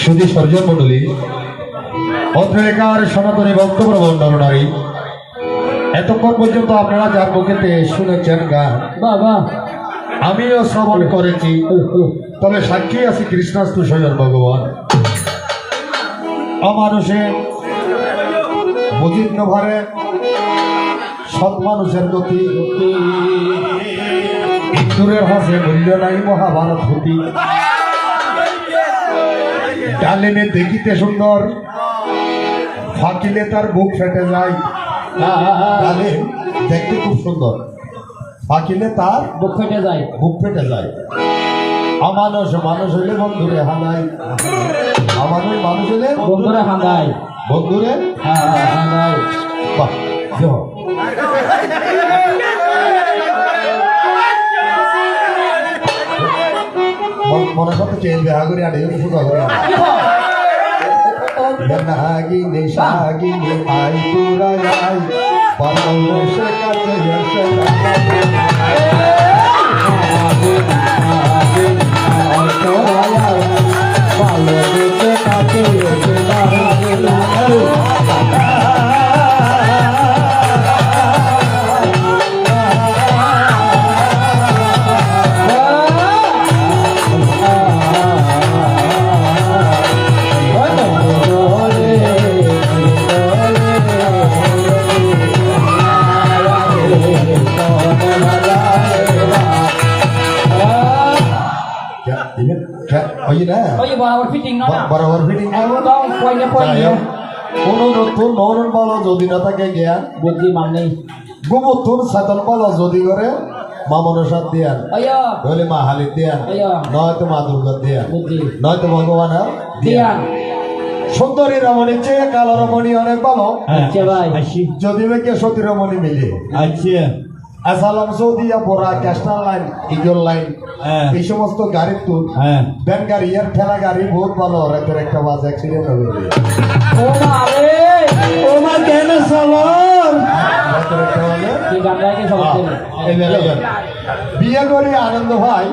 সুধী সর্জন মন্ডলী অত্রেকার সনাতনী বক্তব্য বর্ণনারী এতক্ষণ পর্যন্ত আপনারা যার মুখেতে শুনেছেন গান বাবা আমিও শ্রবণ করেছি, তবে সাক্ষী আছি কৃষ্ণাস্তু স্বয়ং ভগবান। অমানুষে বুঝিন্ন ভারে সৎ মানুষের গতি, ইন্দুরের হাসে মূল্য নাই মহাভারত হতি। ডালিমে দেখিতে সুন্দর, ফাঁকিলে তার বুক ফেটে যায়। ডালিম দেখতে খুব সুন্দর, ফাঁকিলে তার বুক ফেটে যায়। বুক ফেটে যায়। অমানুষ মানুষ হইলে বন্ধুরে হানায়, অমানুষ মানুষ হইলে বন্ধুরা হাঁদায়, বন্ধুরে হাঁদায়। বাহ, দেখো। মনে সাথে চেন বেহা করে আনে ফুকা করে নাগিনে সাগিনে আই পুরা আই বাংলাদেশের কাছে এসে বাংলাদেশের কাছে এসে বরাবর ফিটিং না বরাবর ফিটিং একদম পয়লা পয়লা কোন নতুন নরন বলো যদি না থাকে জ্ঞান বুদ্ধি মানে গোমতুন সাতন বলো যদি করে মা মনসাদ দিয়ান আয়া বলে মা হালিদ দিয়ান নয়তো মা দুর্গা দিয়ান বুদ্ধি নয়তো ভগবান দিয়ান। সুন্দরী রমণীর চেয়ে কালো রমণী অনেক ভালো। আচ্ছা ভাই যদি মেয়েকে সতী রমণী মিলে আচ্ছা আসালাম সৌদিয়া বোরা ক্যাস্টার লাইন ইগল লাইন এই সমস্ত গাড়ির তুল ভ্যান গাড়ি আর ঠেলা গাড়ি বহুত ভালো রাতের একটা বাস অ্যাক্সিডেন্ট হবে। ও মা রে ও মা কেন সালাম রাতের একটা হলে কি গানটাকে সব এই বেলা বিয়ে করে আনন্দ ভাই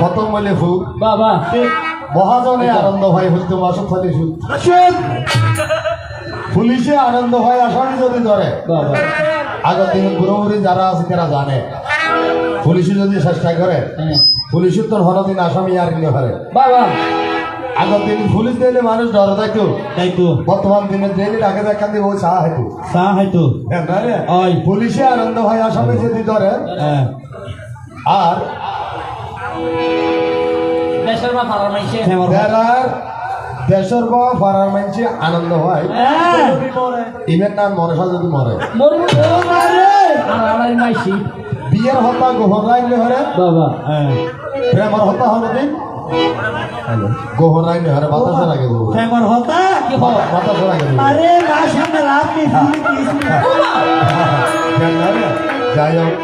খতম বলে ফুক বাবা মহাজনে আনন্দ ভাই হইতো মাসুক ফালি সুদ পুলিশে আনন্দ ভাই আসামি যদি ধরে বাবা আগের দিন পুরোপুরি যারা আছে তারা জানে পুলিশে যদি চেষ্টা করে পুলিশের তো হরদিন আসামি আর কিনে পারে বাবা আগের দিন পুলিশ দিলে মানুষ ডরে থাকতো, তাই তো বর্তমান দিনে দিলে ডাকে দেখা দিয়ে ওই চা হয়তো চা হয়তো ওই পুলিশে আনন্দ ভাই আসামি যদি ধরে আর দেশের মা ফারার মাইছে দেশের বা ফারার মানছে আনন্দ হয় ইভেন নাম মনসা যদি মরে মরি ও মা রে আমার মাইছি বিয়ের হত্যা গোহর রাইলে হরে বাবা প্রেমর হত্যা হলো দিন গোহর রাইলে হরে বাতাসে লাগে ফেমর হতা কি হয় বাতাসে লাগে আরে না সামনে রাত নেই যাই হোক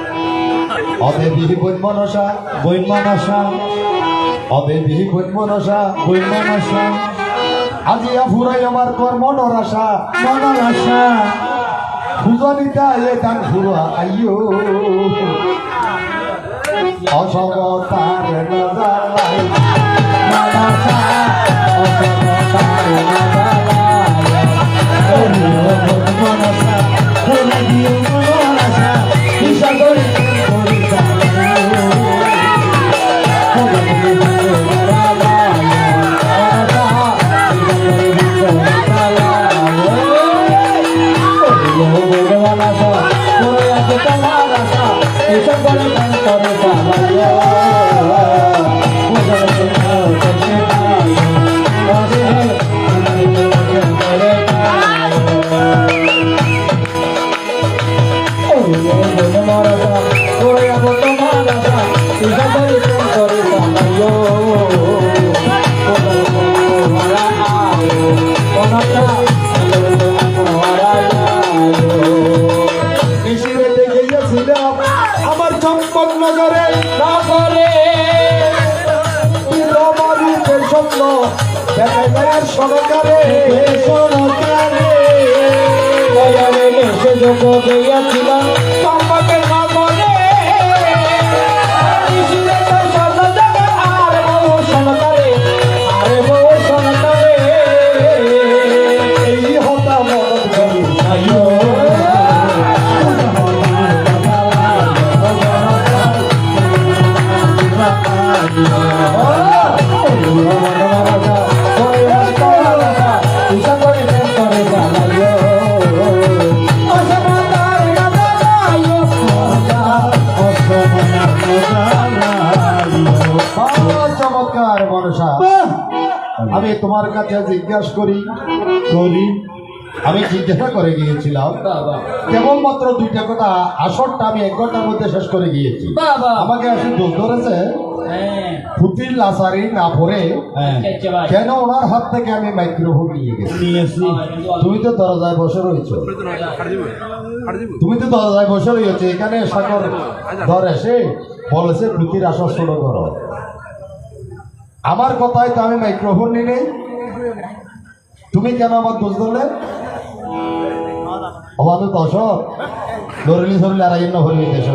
অদে বিহি বই মনসা বৈমানসা অদে বিহি বই মনসা বৈমানসা আজিয়া ফুরাই আমার কর্ম নরাসা মনরসা ফুজনিতা এ দান ফুরা আইয়ো অসমতার নজালাই মনসা অসমতার নজালাই মনসা ফুলে দিও মনসা ঈশা করি আমার চম্পক নগরে না করে স্বপ্ন দেখাই দেয়ার সরকারে সে যোগ গিয়েছিলাম চম্পকের নগরে আর আশা আমি তোমার কাছে জিজ্ঞাসা করি আমি জিজ্ঞাসা করে গিয়েছিলাম বাবা কেবলমাত্র দুইটা কথা আসরটা আমি 1 ঘন্টার মধ্যে শেষ করে গিয়েছি বাবা আমাকে আসে দোষ ধরেছে হ্যাঁ পুতির লাসারি না পড়ে কেচে ভাই কেন ওনার হাত থেকে আমি মাইক্রোফোন নিয়ে গেছি তুমি তো দরজায় বসে রয়েছো এখানে সাগর ধর এসে বলেছে পুতির আসর শুরু করো আমার কথাই তো আমি মাইক্রোফোন নিয়ে নেই তুমি কেন আমার দোষ ধরলে আমাদের দর্শক দরিলি ধরলে আর ইন্ন হলি দেশ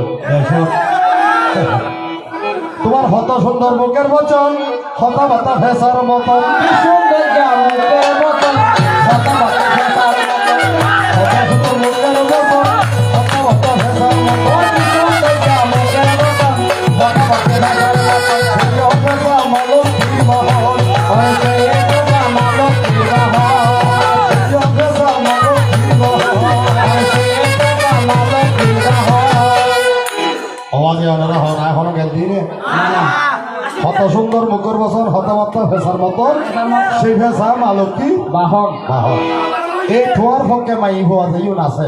তোমার হত সুন্দর মুখের বচন হতা বাতা ভেসার মতন সুন্দর জামুকের মতন কথা কথা ফেসার মতন হত সুন্দর মুখের বচন হতা বাতা ভেসার মতন সুন্দর জামুকের মতন হতা বাতা ভেসার মতন সেই অভ্যাসা মালক মহল হয়েছে একটু মালক বিবাহ সেই অভ্যাসা মালক হয়েছে একটু মালক বিবাহ আওয়াজে ওনারা হন এখনো গেল দিয়ে হত সুন্দর মুখের বচন হতবার্তা ভেসার মতন সেই ভেসা মালক কি বাহন বাহক এই ঠোয়ার পক্ষে মাই হওয়া যাইও নাছে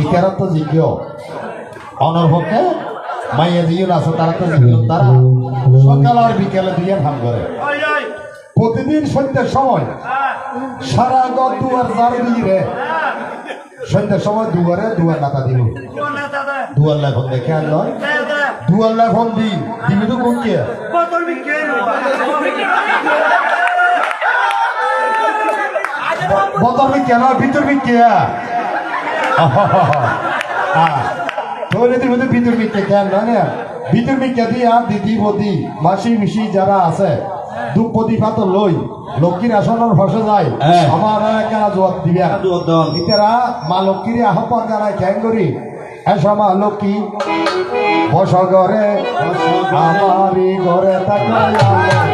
ইকারত তো জিজ্ঞ অনর পক্ষে মাইয়া দিও নাছে তারা তো জিজ্ঞ তারা সকাল আর বিকেলে দিয়ে ধান করে প্রতিদিন সন্ধ্যের সময় সারা গদ দুয়ার জার দিয়ে সন্ধ্যের সময় দুয়ার নাতা দিব দুয়ার লেখন দেখে আর নয় দুয়ার লেখন দিবি তো কোন কে বতর বি কেন ভিতর বি কে তুমি তো ভিতর বি কে কেন না ভিতর বি কে দিয়া দিদি বদি মাসি মিশি যারা আছে দুপদি পাত লই লক্ষ্মীর আসনের ভাষা যায় আমার কেনা জবাব দিবে ইতারা মা লক্ষ্মীর আহ্বান জানায় ক্যাং করি এসো মা লক্ষ্মী বস ঘরে আমারই ঘরে তাকায়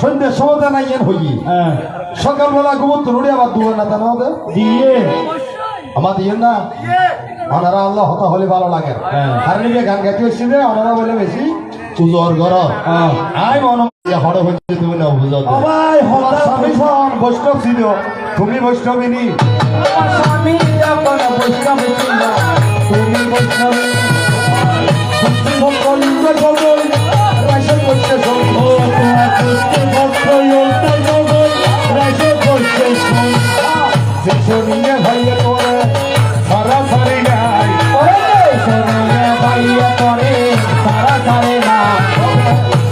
সন্ধ্যে সমাধান আইয়েন হই সকালবেলা গোবর তুলুড়ি আবার দুয়ার না জানা ওদের দিয়ে আমার দিয়ে না ওনারা আল্লাহ হতা হলে ভালো লাগে আর নিজে গান গাইতে হচ্ছে যে ওনারা বলে বেশি পুজোর ঘর আই মনে হড় হচ্ছে তুমি না বুঝো আমার স্বামী সন বৈষ্ণব ছিল তুমি বৈষ্ণবী নি স্বামী যখন বৈষ্ণব ছিল তুমি বৈষ্ণবী শরীরে ভাইয়া করে সারা সারি নাই ভাইয়া করে সারা সারে না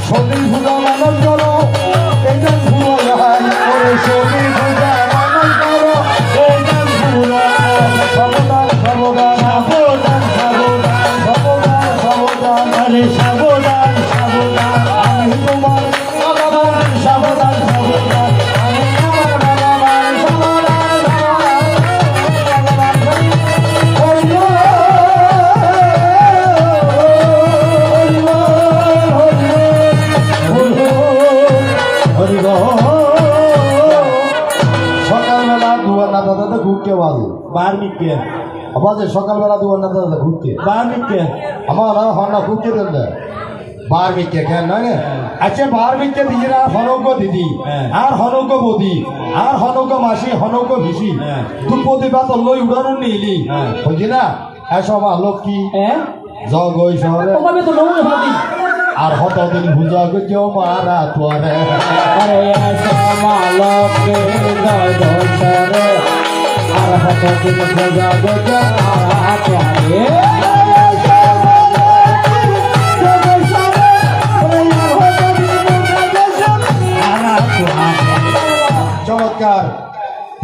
শরীর ভুজা মানুষ করো একজন ভুলো ভাই করে শরীর ভুজা মানুষ করো একজন ভুলো সাবধান সাবধান সাবধান সাবধান সাবধান সাবধান আরে সাবধান সাবধান আমি তোমার সাবধান সাবধান সাবধান আমি তোমার ভগবান সাবধান সকালবেলা দুয়ার না দাদা ঘুরতে বাজে বার্মিকে বাজে সকালবেলা দুয়ার না দাদা ঘুরতে বার্মিকে আমার হন্না ঘুরতে দেন না বার মিকে কেন নয় আচ্ছা বার মিকে দিয়ে হনৌক দিদি আর হনৌক বদি আর হনৌক মাসি হনৌক ভিসি দুপদি বাত লই উড়ানো নিলি বুঝি না এসব লক্ষ্মী জগই শহরে তোমাকে তো নমুনা ভাবি আর হত দিন বুঝা কেউ মারা তোরে আরে আশা মালকে গদরে আর হত দিন বুঝা গো আর আরে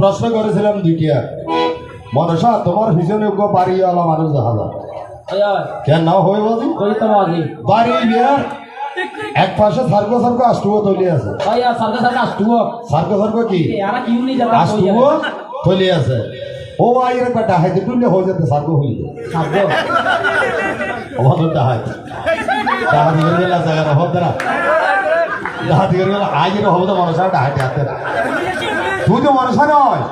প্রশ্ন করেছিলাম দুইটা মনসা তোমার পিছনে বাড়িওয়ালা মানুষ দেখা যায় কেন নাও হয়ে বাজি বাড়ি বিয়ার এক পাশে সার্কো সার্কো আষ্টুও তৈরি আছে সার্কো সার্কো কি আষ্টুও তৈরি আছে ও আইরে একটা ডাহাইতে টুলে হয়ে যেতে সার্কো হইল আমাদের ডাহাইতে ডাহাতি করে গেলে জায়গা হব না ডাহাতি করে গেলে আইরে হব তো মনসা ডাহাইতে হাতে না তুই তো মনসা নয়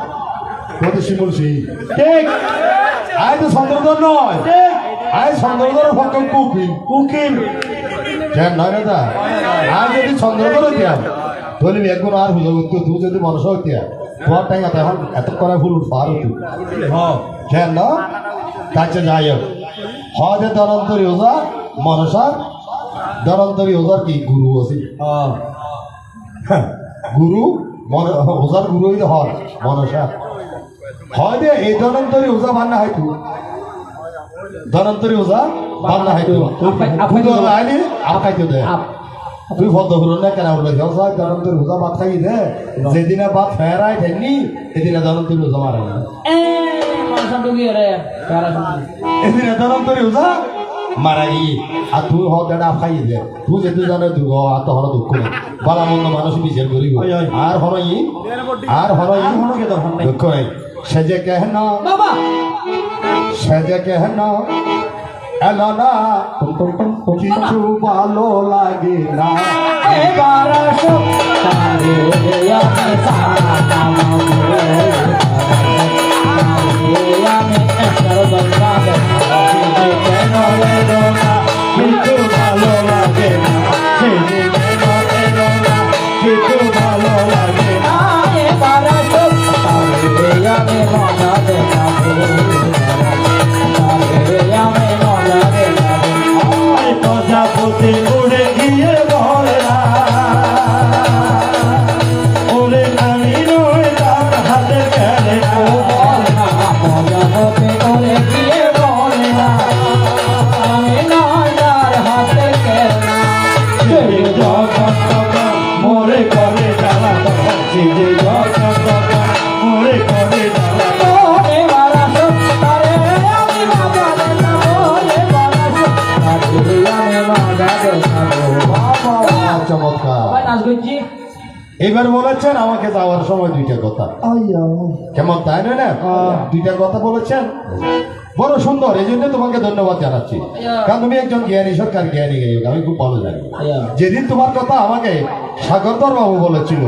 তুই তো শিমুল সিং ঠিক আয় তো চন্দ্রধর নয় আয় চন্দ্রধরের পক্ষে কুকিং কুকিং কেন নয় না আর যদি চন্দ্রধর হইতাম তাহলে একগুণ আর হুজো করতো তুই যদি মনসা হইতাম তোমার টাইম এখন এত করে ফুল পার হতো কেন না কাছে যাই হোক হজে দরন্তরী ওজা মনসা দরন্তরী ওজার কি গুরু আছে গুরু ওজার গুরু হইতে হয় মনসা হয় দে এই ধনন্তরী ওজা বান্না হয়তো ধনন্তরী ওজা বান্না হয়তো তুই তো লাইনি আপাইতে দে তুই ফটো হলো না কেন বলে ধনন্তরী ওজা ভাত খাই দে যেদিনে ভাত ফেরাই থাকনি সেদিনে ধনন্তরী ওজা মারা না এদিনে ধনন্তরী ওজা মারা গিয়ে আর তুই হতেটা খাই দে তুই যেহেতু জানে তুই আর তো হলো দুঃখ নেই বালা মন্দ মানুষ বিচার করিব আর হরই দুঃখ নেই সেজে কেহনা সেজে কেহনা এলো না কিছু ভালো লাগে না এবার কিছু ভালো লাগে না কিছু ভালো লাগে না এবার আমি মজা দেখাবো আমি মজা দেখাবো প্রজাপতি উড়ে গিয়ে বলে না ওরে আমি নয় তার হাতে খেলে প্রজাপতি উড়ে গিয়ে বলে না আমি নয় তার হাতে খেলে মোরে করে জ্বালা যে মোরে করে জ্বালা এবার বলেছেন আমাকে যাওয়ার সময় দুইটা কথা কেমন তাই নয় না দুইটা কথা বলেছেন বড় সুন্দর এই জন্য তোমাকে ধন্যবাদ জানাচ্ছি কারণ তুমি একজন জ্ঞানী সরকার জ্ঞানী গায়ক আমি খুব ভালো জানি যেদিন তোমার কথা আমাকে সাগরধর বাবু বলেছিল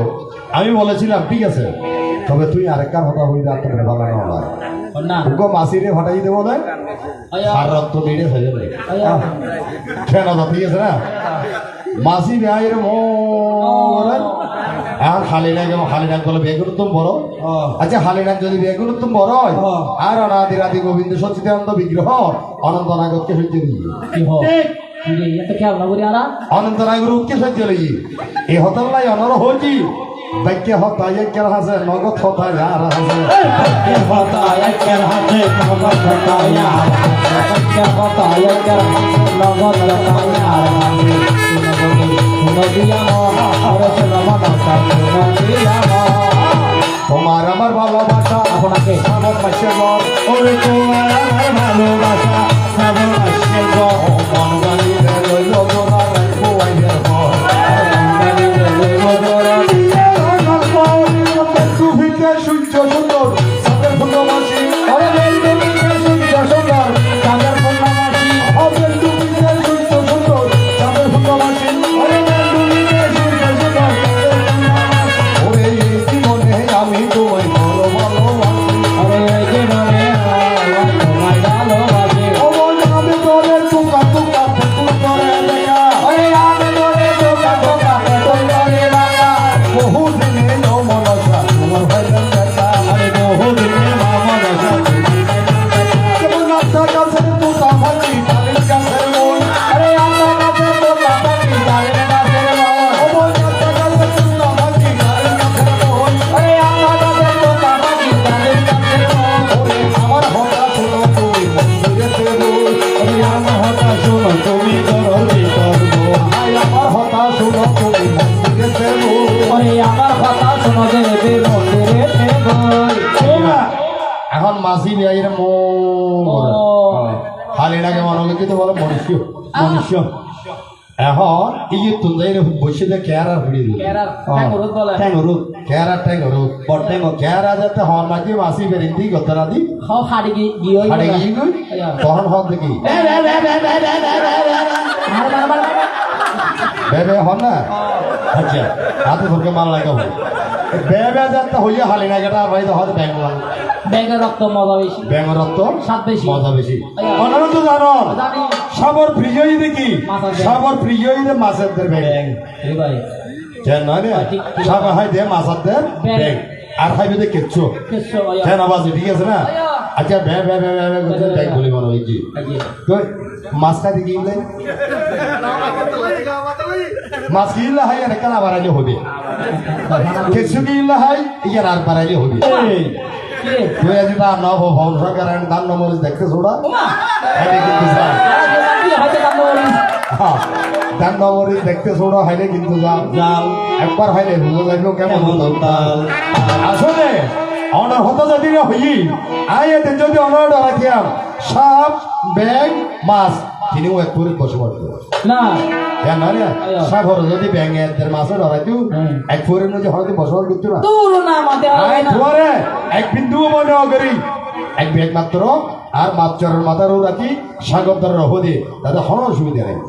আমি বলেছিলাম ঠিক আছে তবে তুই আরেকটা কথা হইলে আপনার ভালো না হয় মাসিরে ফাটাই দেবো দেয় আর রক্ত বেড়ে হয়ে যাবে কেন ঠিক আছে না মাসি বেয়ের এখন খালিনাক বলে বেগুন তুমি বড় আচ্ছা খালিনাক যদি বেগুন তুমি বড় হয় আর অনাদি রাধি গোবিন্দ সচিদানন্দ বিগ্রহ অনন্ত নাগরকে সহ্য অনন্ত নাগর উৎকে সহ্য লই এই হতল্লাই অনর হইছি বাক্য হতায় কেন হাসে নগদ হতায় আর হাসে হতায় কেন হাসে নগদ হতায় আর হতায় কেন নগদ হতায় আর তোমার আমার ভালোবাসা আপনাকে আমার পাশে ঘর ওরে তোমার আমার ভালোবাসা আমার পাশে ঘর মন বানিয়ে রইল তোমার রাখবো ঘর তুমিকে সূর্য সুন্দর সাদের পূর্ণমাসী সূর্য সুন্দর চাঁদের পূর্ণমাসী তুমিকে সূর্য সুন্দর সাদের পূর্ণমাসী ওরে জীবনে আমি তোমায় ভালো ভালোবাসি তোমায় ভালোবাসি আমি তোরে টুকা টুকা মাসি বিয়াইরে মো হালিনাকে মনে হলো কিন্তু বলো মনুষ্য মনুষ্য এখন এই তুন যাই বসে দে কেয়ারা হড়ি দিল ঠ্যাঙ্গরুদ কেয়ারা ঠ্যাঙ্গরুদ বড় ঠ্যাঙ্গ কেয়ারা যাতে হর মাঝে মাসি বেরিন্দি গতরা দি হাড়ে গিয়ে তখন হর দেখি বেবে হন না আচ্ছা হাতে ধরকে মাল লাগাবো বেবে যাতে হইয়া হালিনা কেটা ভাই তো হয়তো ব্যাঙ্গ ব্যাঙের রক্ত মজা বেশি ব্যাঙ্গ রক্ত স্বাদ বেশি মজা বেশি অনারো তো জানো জানি সবর প্রিয়ই দেখি সবর প্রিয়ই দে মাছের ব্যাং ভাই কেন না সব হয় দে মাছের ব্যাং আর খাইবে দে কিচ্ছু কিছু কেন আবাজ ঠিক আছে না আচ্ছা বে বে বে বে বে ব্যাং বলি মনে হয়েছি তো মাছ খাইতে গিয়ে মাছ কিনলে হয় আর কেনা বাড়াইলে হবে কিছু কিনলে হয় ইয়ার আর বাড়াইলে হবে তুই আজ না নব ভবন সরকার দান নম্বর দেখতে ছোড়া দান নম্বর দেখতে ছোড়া হাইলে কিন্তু যাও একবার হাইলে বুঝে যাইব কেমন আসলে অনার হতো যদি হই আই এদিন যদি অনার রাখিয়াম সাপ ব্যাং মাছ তিনিও এক করে বসে পড়তো না কেন না সাগর যদি ব্যাঙের মাছও ধরাইতো এক ফুরের মধ্যে হয়তো বসবাস করতো না দূর না আমাদের ধরে এক বিন্দুও মনে করি এক ব্যাগ মাত্র আর মাছ চরের মাথারও রাখি সাগর ধরে রহ দিয়ে তাদের হন অসুবিধা নেই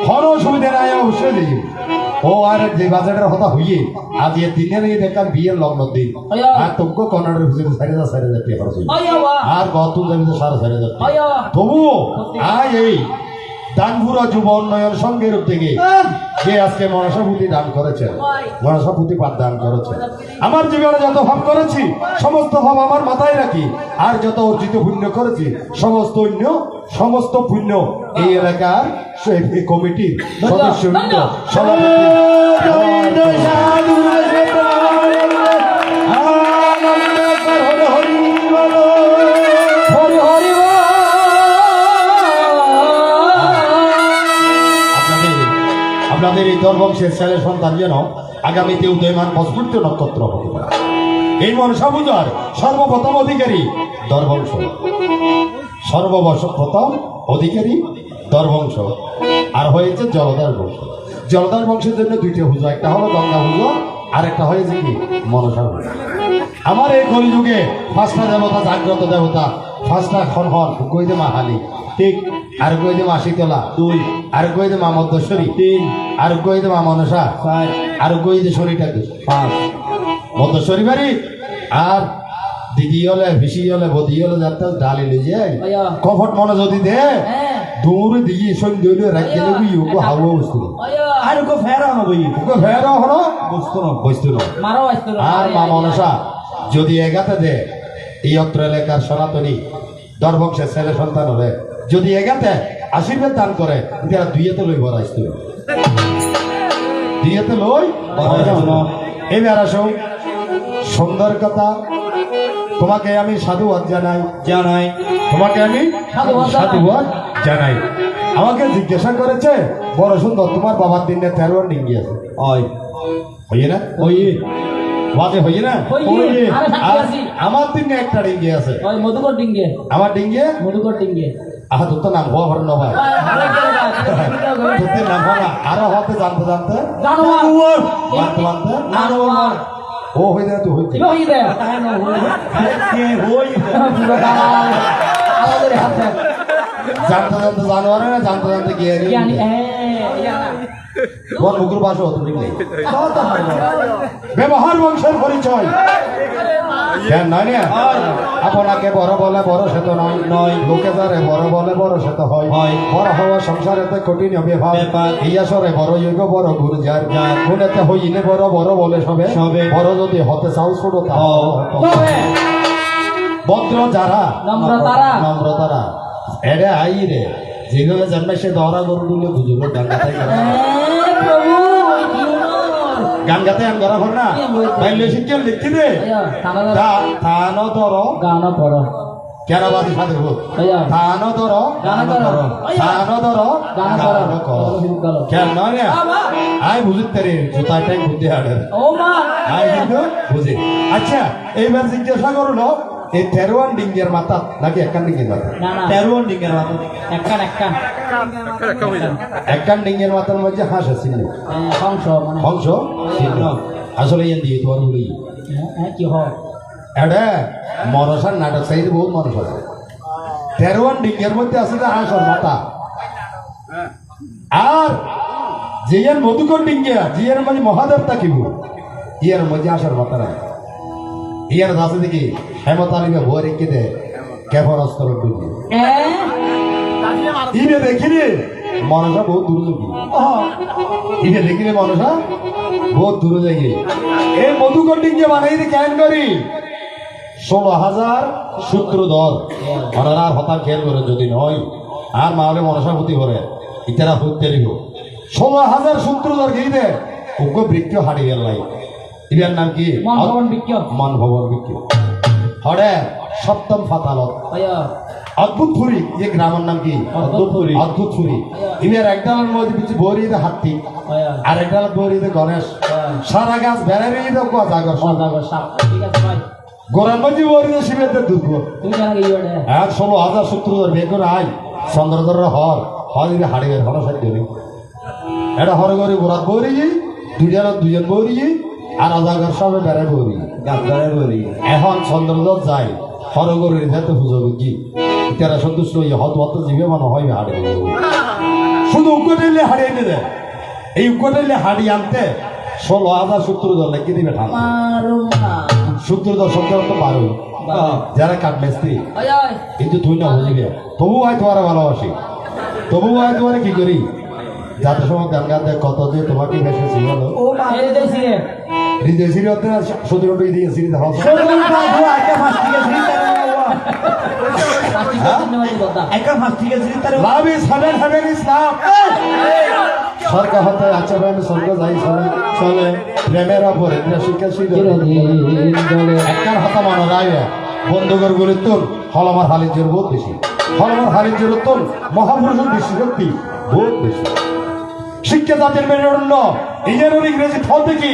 হন অসুবিধা নাই অবশ্যই দেখি ও আর যে বাজারের হতা হইয়ে আজ এর দিনে নিয়ে দেখার বিয়ের লগ্ন দিন আর তোকে কর্নাটের ভিতরে 4,000 টাকা খরচ হইল আর গত যাবি তো 4,500 টাকা তবুও আয় এই দানপুরা যুব উন্নয়ন সংঘের থেকে যে আজকে মনসাভূতি দান করেছেন মনসাভূতি পাঠ দান করেছেন আমার জীবনে যত ভাব করেছি সমস্ত ভাব আমার মাথায় রাখি আর যত অর্জিত পুণ্য করেছি সমস্ত পুণ্য এই এলাকার কমিটির সদস্যবৃন্দ আপনাদের এই দরবংশের ছেলে সন্তান যেন আগামীতে উদয়মান প্রস্ফুটিত নক্ষত্র হতে পারে এই মনসা পূজার সর্বপ্রথম অধিকারী দরবংশ সর্বপ্রথম অধিকারী দরবংশ আর হয়েছে জলধার বংশ জলধার বংশের জন্য দুইটা পুজো একটা হলো গঙ্গা পুজো আর একটা হয়েছে কি মনসা পুজো আমার এই কলিযুগে পাঁচটা দেবতা জাগ্রত দেবতা পাঁচটা খনহন কইতে মা হালি ঠিক আর কইতে মা শীতলা 2 আর কইতে মা মধ্যশ্বরী 3 আর কইতে মা মনসা 4 আর কইতে শরীরটা 5 মধ্যশ্বরী বাড়ি আর দিদি হলে ভিসি হলে বদি হলে যাতে ডালি লই যায় কফট মনে যদি দে দূরে দিয়ে সন্ধ্যে হইলে রাখতে দেবি ওকে হাওয়া বস্তু আর ওকে ফেরা হবো ওকে ফেরা হলো বস্তু না আর মা মনসা যদি এগাতে দে এই অত্র এলাকার সনাতনী দরবংশের ছেলে সন্তান হলে যদি এগাতে আশীর্বাদ দান করে তারা দুইয়েতে লই বড় আসতো দুইয়েতে লই এবার আসো সুন্দর কথা তোমাকে আমি সাধুবাদ জানাই তোমাকে আমি সাধুবাদ জানাই আমাকে জিজ্ঞাসা করেছে বড় সুন্দর তোমার বাবার দিনে 13 ডিঙ্গি আছে হইয়ে না বাজে হইয়ে না আমার দিনে একটা ডিঙ্গি আছে মধুকর ডিঙ্গে আমার ডিঙ্গে মধুকর ডিঙ্গে আহা তোর তো নাম হওয়া ভর না ভাই তোর নাম হওয়া আরো হতে জানতে ও হয়ে যায় তুই হইতে জানতে জানোয়ারে না জানতে গিয়ে তোমার মুখের বাসা হতো ঠিক নেই ব্যবহার বংশের পরিচয় নয় না আপনাকে বড় বলে বড় সে তো নয় লোকে যারে বড় বলে বড় সে তো হয় বড় হওয়া সংসারেতে কঠিন হবে ইয়াসরে বড় যোগ বড় গুরু যার গুণেতে হইলে বড় বড় বলে সবে বড় যদি হতে চাও ছোট ভদ্র যারা নম্র তারা এরে আই রে যেভাবে জন্মে সে দহরা গরু দিলে বুঝলো গাঙ্গাতাই গাঙ্গাতে আম করা না বাইলে শিক্ষা লিখতে দে থান ধর গান পড় কেন বাদি সাথে হোক থান ধর গান করো থান ধর গান করো কেন নয় আই বুঝতে রে জুতায় টাইম বুদ্ধি হাড়ে আই কিন্তু বুঝে আচ্ছা এইবার জিজ্ঞাসা করলো এই 13 ডিঙ্গের মাথা নাকি একখান ডিঙ্গের মাথা? না না 13 ডিঙ্গের মাথা একখান একখান একখান ডিঙ্গের মাথার মধ্যে হাঁস আছে না? হংস মানে হংস চিহ্ন। আসলে ইয়ে দিয়ে তোমার বলি কি হয় এটা মনসার নাটক সাইডে বহুত মানুষ আছে। 13 ডিঙ্গের মধ্যে আছে যে হাঁসের মাথা। আর জিয়ার মধুকর ডিঙ্গিয়া জিয়ার মাঝে মহাদেব থাকিব, ইয়ার মধ্যে হাঁসের মাথা নাই। ইয়ার আছে দেখি হেমত আলিকে ভুয়া রেখে দে কেফর অস্তর ডুবি ইনে দেখিলে মনসা বহুত দূর যাবি। ইনে দেখিলে মনসা বহুত দূর যাই। এই মধুকর ডিঙ্গিয়া বানাই দিয়ে কেন করি 16,000 সূত্রধর ওনারা আর হতার খেয়াল করে যদি নয় আর মাহলে মনসাপতি করে ইতারা হত্যে দিব 16,000 সূত্রধর গিয়ে দে ওকে বৃক্ষ হারিয়ে গেল নাই। ইটার নাম কি? মান ভবন বৃক্ষ হরে সপ্তম ফাতালত অদ্ভুত ফুরি। যে গ্রামের নাম কি? অদ্ভুত ফুরি। ইমের একডালের মধ্যে পিছিয়ে বৌরি দে হাতি আর একডাল বৌরি দে গণেশ। সারা গাছ বেড়ারি দে কুয়া জাগর গোড়ার মধ্যে বৌরি দে শিবের দে দুর্গ। 16,000 সূত্রধর বেগুন আই চন্দ্রধরের হর হরিবে হাড়িয়ে হর সাধ্য নেই। এটা হর করে গোড়াত বৌরি দুজন বৌরি আর অজাগর সবে বেড়ায় বৌরি গাছ বেড়ায় বৌরি। এখন চন্দ্রধর যায় হরগরের যেতে পুজো বুঝি তারা সন্তুষ্ট হয়ে হত হত জীবে মানে হয় হাড়ে শুধু উগ্রটাইলে হাড়িয়ে এনে দেয়। এই উগ্রটাইলে হাড়ি আনতে 16,000 সূত্রধর লেগে দিবে ঠান্ডা। সূত্রধর শব্দ তো 12 যারা কাঠমেস্ত্রি কিন্তু তুই না বুঝিবে তবু আয় তোমার ভালোবাসি, তবু আয় তোমার কি করি যাতে সময় গান গান দেয় কত দিয়ে তোমাকে বেশি ছিল হৃদয় সিঁড়ি হতে 17টি দিয়ে সিঁড়ি দেখা সরকার হতে আচ্ছা স্বর্গ যাই চলে চলে প্রেমের অপরে শিক্ষা একটার হতা মানো রায় বন্ধুকর গুরুত্ব হলমার হালিজ্যের বহুত বেশি। হলমার হালিজ্যের উত্তর মহাপুরুষের দৃষ্টিশক্তি বহুত বেশি। শিক্ষা জাতির মেরুদণ্ড ইঞ্জিনিয়ারিং ইংরেজি ফল দেখি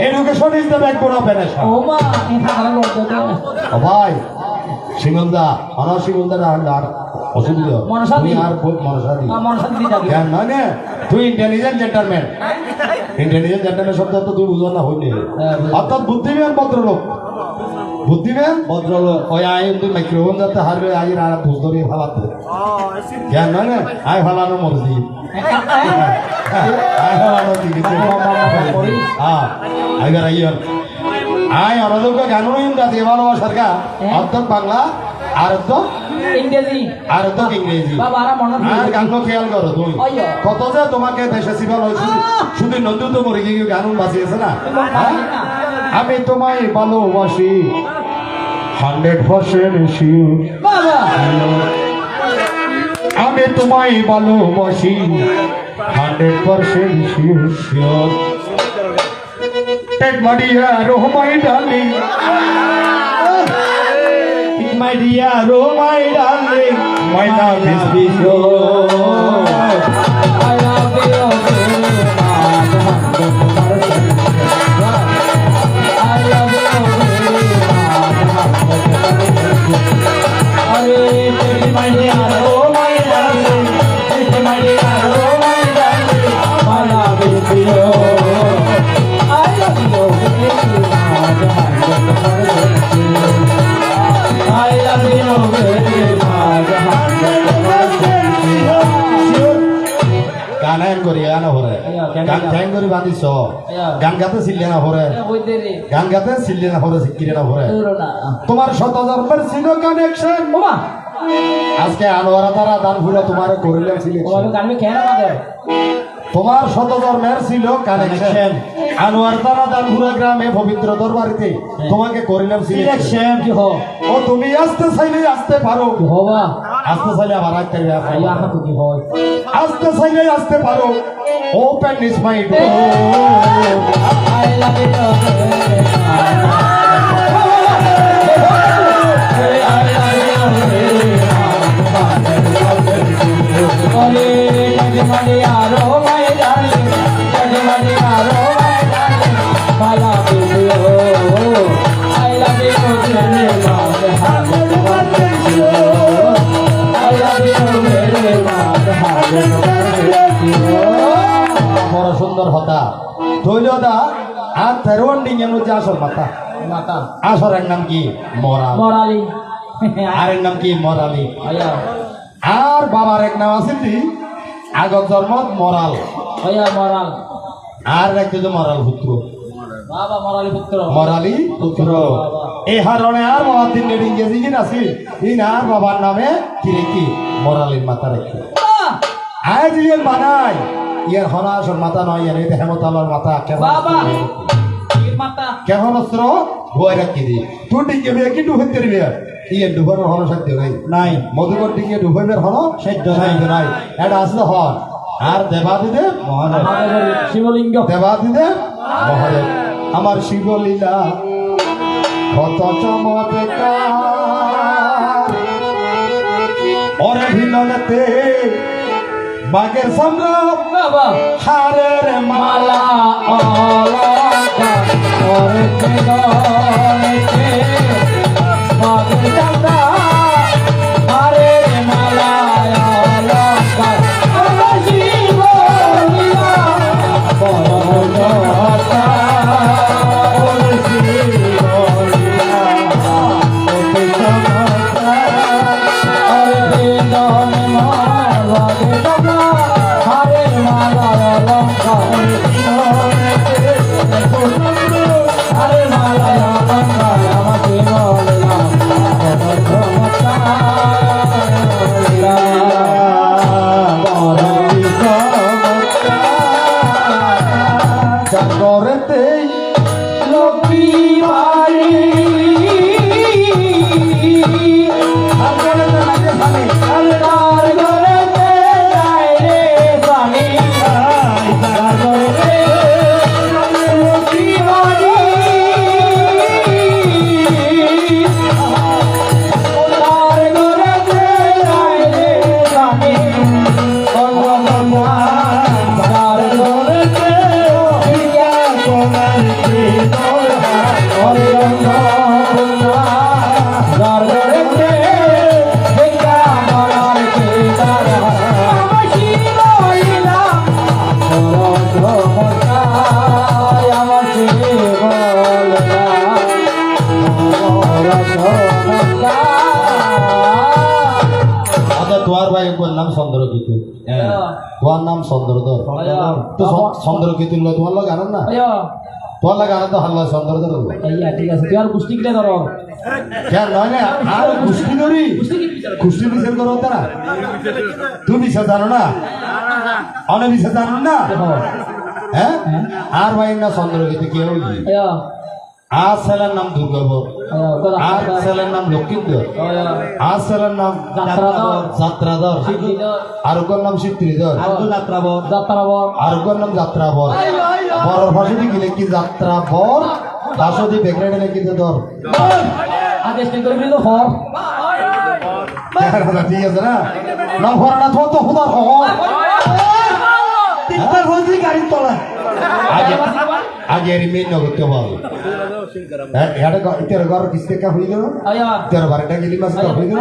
education is the backbone of a nation. ভাই শিমলদা আমার শিমলদা আর অসুবিধা তুমি আর মনসা দি কেন নয় না তুই ইন্টেলিজেন্ট জেন্টালম্যান। ইন্টেলিজেন্ট জেন্টালম্যান শব্দ তো তুই বুঝো না হইনি অর্থাৎ বুদ্ধিমান ভদ্রলোক। বুদ্ধিমান ভদ্রলোক ওই আই তুই মাইক্রোফোন যাতে হারবে আই আর বুঝ ধরে ফালাতে জ্ঞান নয় না আই ফালানো মরজি আই ফালানো দিকে আইবার আইয়ন আই অনদকে গান ইংরাজি ভালোবাসার গা অর্থাৎ বাংলা আর তো ইংরেজি আর তো ইংরেজি আর গান খেয়াল করো তুমি কত যে তোমাকে দেশে সিভাল হয়েছে শুধু নন্দু তো মরে গিয়ে গান বাঁচিয়েছে না। আমি তোমায় ভালোবাসি 100% শিওর। আমি তোমায় ভালোবাসি 100% sure. Take my dear, oh my darling. My dear, oh my darling. My love is pure. I love you, I love you, my dear, oh my darling. My dear, oh my darling. My love is pure. I love you, I love you, গান করি গান হরে গান ঠ্যাং করে বাঁধিস গান গাতে ছিললে না হরে গান গাতে ছিললে না হরে শিখিলে না হরে তোমার 7,000 ছিল কানেকশন আজকে আনোয়ারা তারা দান ফুলা তোমার করিলে তোমার 7,000 ছিল কানেকশন আনোয়ার তারা দানপুরা গ্রামে পবিত্র দরবারিতে তোমাকে করিলাম সিলেকশন। ও তুমি আসতে চাইলে আসতে পারো আসতে চাইলে আবার আসতে আসতে চাইলে আসতে পারো open is my door. I love you I love you, I love you, বড় সুন্দর হতা ধৈল দা আর তেরোয়ান ডিঙের মধ্যে আসর মাথা মাতা আসরের নাম কি মরাল মরালি আরের নাম কি মরালি আয়া আর বাবার এক নাম আছে কি আগত জন্মত মরাল আয়া মরাল আর রাখতে তো মরাল পুত্র বাবা মরালি পুত্র মরালি পুত্র এই হারণে আর বাবার দিন ইংরেজি কিন আছে ইন আর বাবার নামে কি রেখি মরালির মাথা রেখি আজ ইয়ে বানাই ইয়ার হনাসর মাথা নয় ইয়ার এটা হেমতালার মাথা বাবা মাতা কেমন অস্ত্র ভয় রাখি দি তুই ডিঙ্গে বিয়ে কি ডুবে দিবি ইয়ে ডুবার হন সাধ্য নাই নাই মধুকর ডিঙ্গে ডুবাইবের হন সাধ্য নাই নাই এটা আসলে হন আর দেবাদিদেব মহাদেব শিবলিঙ্গ দেবাদিদেব মহাদেব আমার শিবলীলা কত চমৎকার ওরে ভিনলেতে বাগের সম্রাট বাবা হারের মালা অলঙ্কার করতে গলেতে বাগে চাঁদা আরে মালা অলঙ্কার শিবলীলা বড় কথা শিবলীলা অতি চমৎকার আরে দন মালাগে চাঁদা আরে মালা অলঙ্কার আরে মালা অলঙ্কার আমাকে বললাম কত জাগরেতে লক্ষ্মী বাড়ি জাগরেতে নাকি স্বামী আল্লাহর ঘরেতে যায় রে স্বামী ঘরেতে লক্ষ্মী বাড়ি আল্লাহর ঘরেতে যায় রে স্বামী আল্লাহর ঘরেতে ভিক্ষা কোনার আচ্ছা তোমার ভাই কোন নাম চন্দ্রকিতু তোমার নাম চন্দ্রধর তো চন্দ্রকিতুর লো তোমার লোক আনন্দ না তোমার লাগে আনন্দ হাল্লা চন্দ্রধর ঠিক আছে তুই আর গোষ্ঠী কিনে ধরো কেন নয় না আর কুস্তি ধরি কুস্তি বিচার করো তারা তুমি বিচার জানো না অনেক বিচার জানো না হ্যাঁ আর ভাই না চন্দ্রকিতু কেউ আর ছেলের নাম দুর্গাবর আর ছেলের নাম লক্ষ্মীন্দর আর ছেলের নাম যাত্রাধর আর ওর নাম সিদ্ধিধর আর ওর নাম যাত্রাবর বড় ভাষাটি গেলে কি যাত্রাবর দাসদি বেগড়ে নাকি ধর ঠিক আছে না না ভরা তো তো খুদা গাড়ি তোলা আগে রিমেইন করতে পারবো তেরো ঘর কিস্তি হয়ে গেল 13-12টা গেলি মাস হয়ে গেল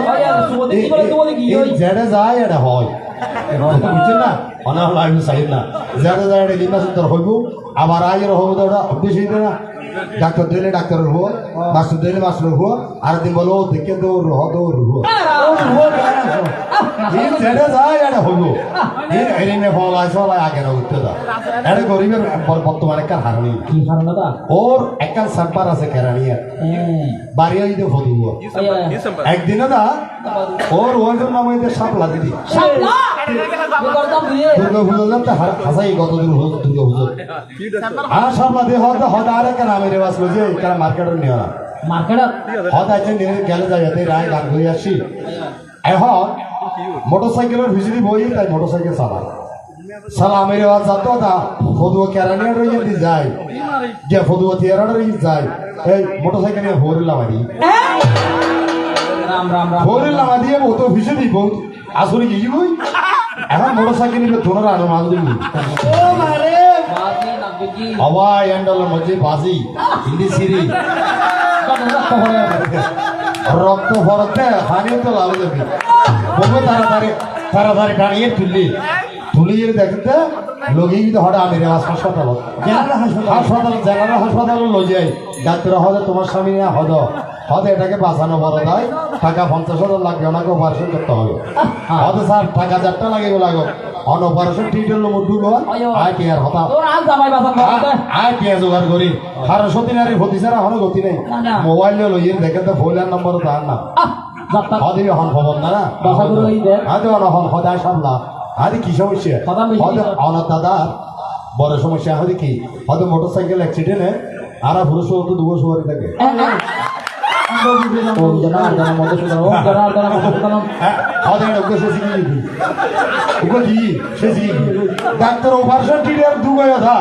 যেটা যায় এটা হয় বুঝছেন না অনাহল আমি চাই না যেটা যায় এটা লিমাস তোর হইব আবার আয়ের হবো তো ওটা অভ্যেস হইবে না ডাক্তার দিলে ডাক্তারের হবো মাস্টার দিলে মাস্টারের হবো আর দিন বলো দেখে দৌড় দৌড় যেটা যায় এটা হইব এরিমে ফলাই চলাই আগে না উঠতে দা এটা গরিবের বর্তমানে একটা হারানি ওর একটা সাম্পার আছে কেরানিয়া বাড়ি হইতে ফদিব একদিনে দা ওর ওয়াইফের নাম হইতে সাপলা দিদি দুর্গা পুজো যাতে হাসাই গত দিন দুর্গা পুজো আর সাপলা দিয়ে হয়তো হয়তো আর একটা নামের রেওয়াজ করছে এখানে মার্কেটের নিয়ে না হয়তো আছে গেলে যায় রায় গান করে আসি এখন মোটরসাইকেলের ভিজিটি বই তাই মোটরসাইকেল চালায় সালামের রেওয়াজ যাতো তা ফদুয়া কেরানিয়া রয়ে দি যায় যে ফদুয়া থিয়ারাটা রয়ে যায় এই মোটরসাইকেল নিয়ে ভোরিল্লা মারি ভোরিল্লা মারিয়ে ও তো ভিজিটি বহুত আসলে কি বই এখন মোটরসাইকেল নিয়ে ধোনার আনো মাছ দিবি হওয়া এন্ডলের মধ্যে বাজি হিন্দি সিরি রক্ত ভরতে হানিয়ে তো লাভ দেবে বহু তাড়াতাড়ি দাঁড়িয়ে তুললি তুলিয়ে দেখতে লগি কিন্তু হঠাৎ আমি হাসপাতাল জেনারেল হাসপাতাল লই যাই ডাক্তার হদে তোমার স্বামী নিয়ে হদে এটাকে বাঁচানো বড় দায় টাকা 50,000 লাগবে ওনাকে অপারেশন করতে হবে হদে স্যার টাকা 1,000 লাগে লাগো অন অপারেশন ট্রিটের লোক ঢুকো আয় কি আর হতা তোর আজ জামাই বাসা আয় কি জোগাড় করি কারো সত্যি আর ভর্তি ছাড়া এখনো গতি নেই মোবাইল লইয়ে দেখে তো ফোন নম্বর তার না হদে হন খবর না বাসা করে লই দে আদে অনহন হদায় সামলা আরে কি সমস্যা হদে অনাথ দাদা বড় সমস্যা হদে কি হদে মোটরসাইকেল অ্যাক্সিডেন্টে আর পুরুষ তো দুগো সুয়ারি থাকে ওম জনার্দন মধুসূদন ওম জনার্দন মধুসূদন হদে ওকে সে শিখি দিবি ওকে কি সে শিখি ডাক্তার অপারেশন টিডার দুগো কথা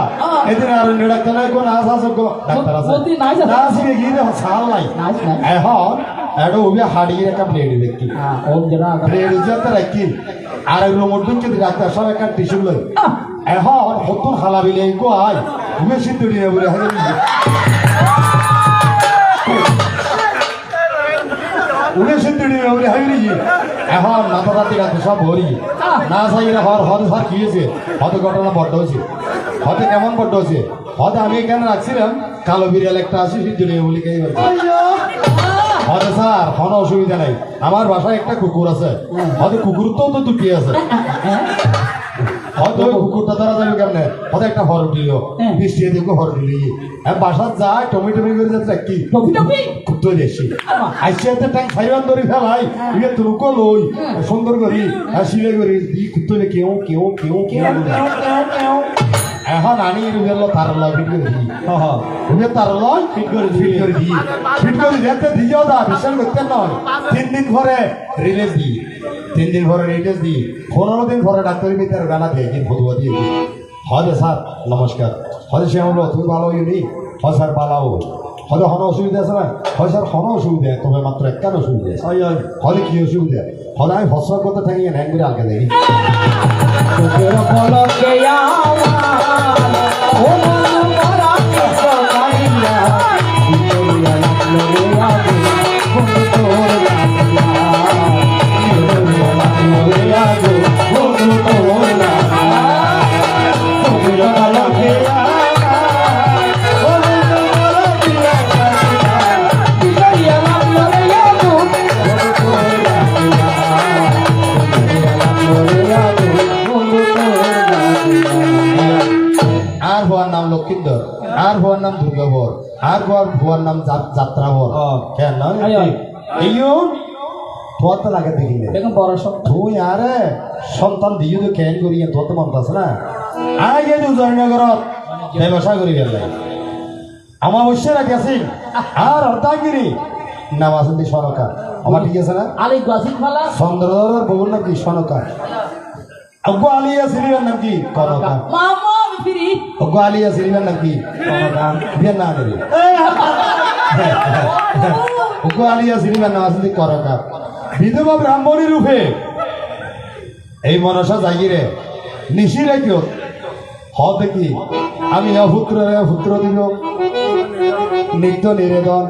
এদিন আর ডাক্তার নাই কোন আসাস কো ডাক্তার আছে বলতি নাই না শিখে গিয়ে সাল নাই নাইস নাইস এখন এডো ওবি হাড়িয়ে একটা ব্লেড দেখি ওম জনার্দন ব্লেড যেতে রাখি আর এগুলো মধ্যে ডাক্তার সব একটা টিস্যু লই এখন হতুন হালাবিলে গো আই ঘুমে সিদ্ধ দিয়ে বলে হাতে উড়ে সিদ্ধ দিয়ে বলে হাইরি এখন মাথা রাতে রাতে সব ভরি না চাইলে হতে স্যার কি হয়েছে হতে ঘটনা বড্ড হয়েছে হতে কেমন বড্ড হয়েছে হতে আমি এখানে রাখছিলাম কালো বিড়াল একটা আছে সিদ্ধ দিয়ে বলে কে হতে স্যার কোনো অসুবিধা নাই আমার বাসায় একটা কুকুর আছে হতে কুকুর তো দুটি আছে হয়তো ওই কুকুরটা ধরা যাবে কেমনে হয়তো একটা হর উঠিল বৃষ্টি দেখো হর উঠিলি বাসার যায় টমেটো করে যাচ্ছে কি কুত্তো দেশি আইসিয়াতে ট্যাঙ্ক ফাইবান ধরে ফেলাই ইয়ে তুলকো লই সুন্দর করি শিলে করি ই কুত্তো কেউ কেউ কেউ কেউ এখন আনি গেল তার লয় ফিট করে দিই তার লয় ফিট করে দিই ফিট করে দেখতে দিও দা বিশ্বাস করতে নয় 3 দিন পরে রিলিজ দিই 3 দিন পরে রিলিজ দিই 15 দিন পরে ডাক্তারের ভিতরে গানা দিয়ে দিন ফতুয়া দিয়ে দিই হদে স্যার নমস্কার হদে সে বললো তুমি ভালো হইনি হয় স্যার পালাও হদে হন অসুবিধা আছে না হয় স্যার হন অসুবিধা তবে মাত্র একটা অসুবিধা আছে হদে কি অসুবিধা হদে আমি ফসল করতে থাকি হ্যাং করে আগে দেখি তোর পলকে আমার ও মন করা সকাইয়া ভিতরিয়া লাগলো রে আগে বন্ধু তোর লাগলা ভিতরিয়া লাগলো রে আগে বন্ধু তোর লাগলা তোর পলকে ভিতরিয়া লাগলো রে আগে বন্ধু তোর আর ভুয়ার নাম লক্ষিন্দর আর ভুয়ার নাম দুর্গাবর আর ভুয়ার নাম যাত্রাবর কেন এইও তোর তো লাগে দেখিলে দেখুন বড় সব তুই আরে সন্তান দিয়ে তো কেন করি তোর তো মন আছে না আগে দুজনগরত ব্যবসা করি গেল আমার অবশ্যই রাখি আছি আর অর্ধাগিরি নাম আছেন দি সনকা আমার ঠিক আছে না আলী গাছিক ফালা চন্দ্রধরের বউর নাম কি সনকা অজ্ঞ আলিয়া সিরিয়ার নাম কি কনকা মামা আমি ফিরি অজ্ঞ আলিয়া সিরিয়ার নাম কি কনকা বিয়ের না নেবে অজ্ঞ আলিয়া সিরিয়ার নাম আছে করকা বিধবা ব্রাহ্মণী রূপে এই মনসা জাগিরে নিশিরে কেউ হতে কি আমি পুত্র দিব নিত্য নিবেদন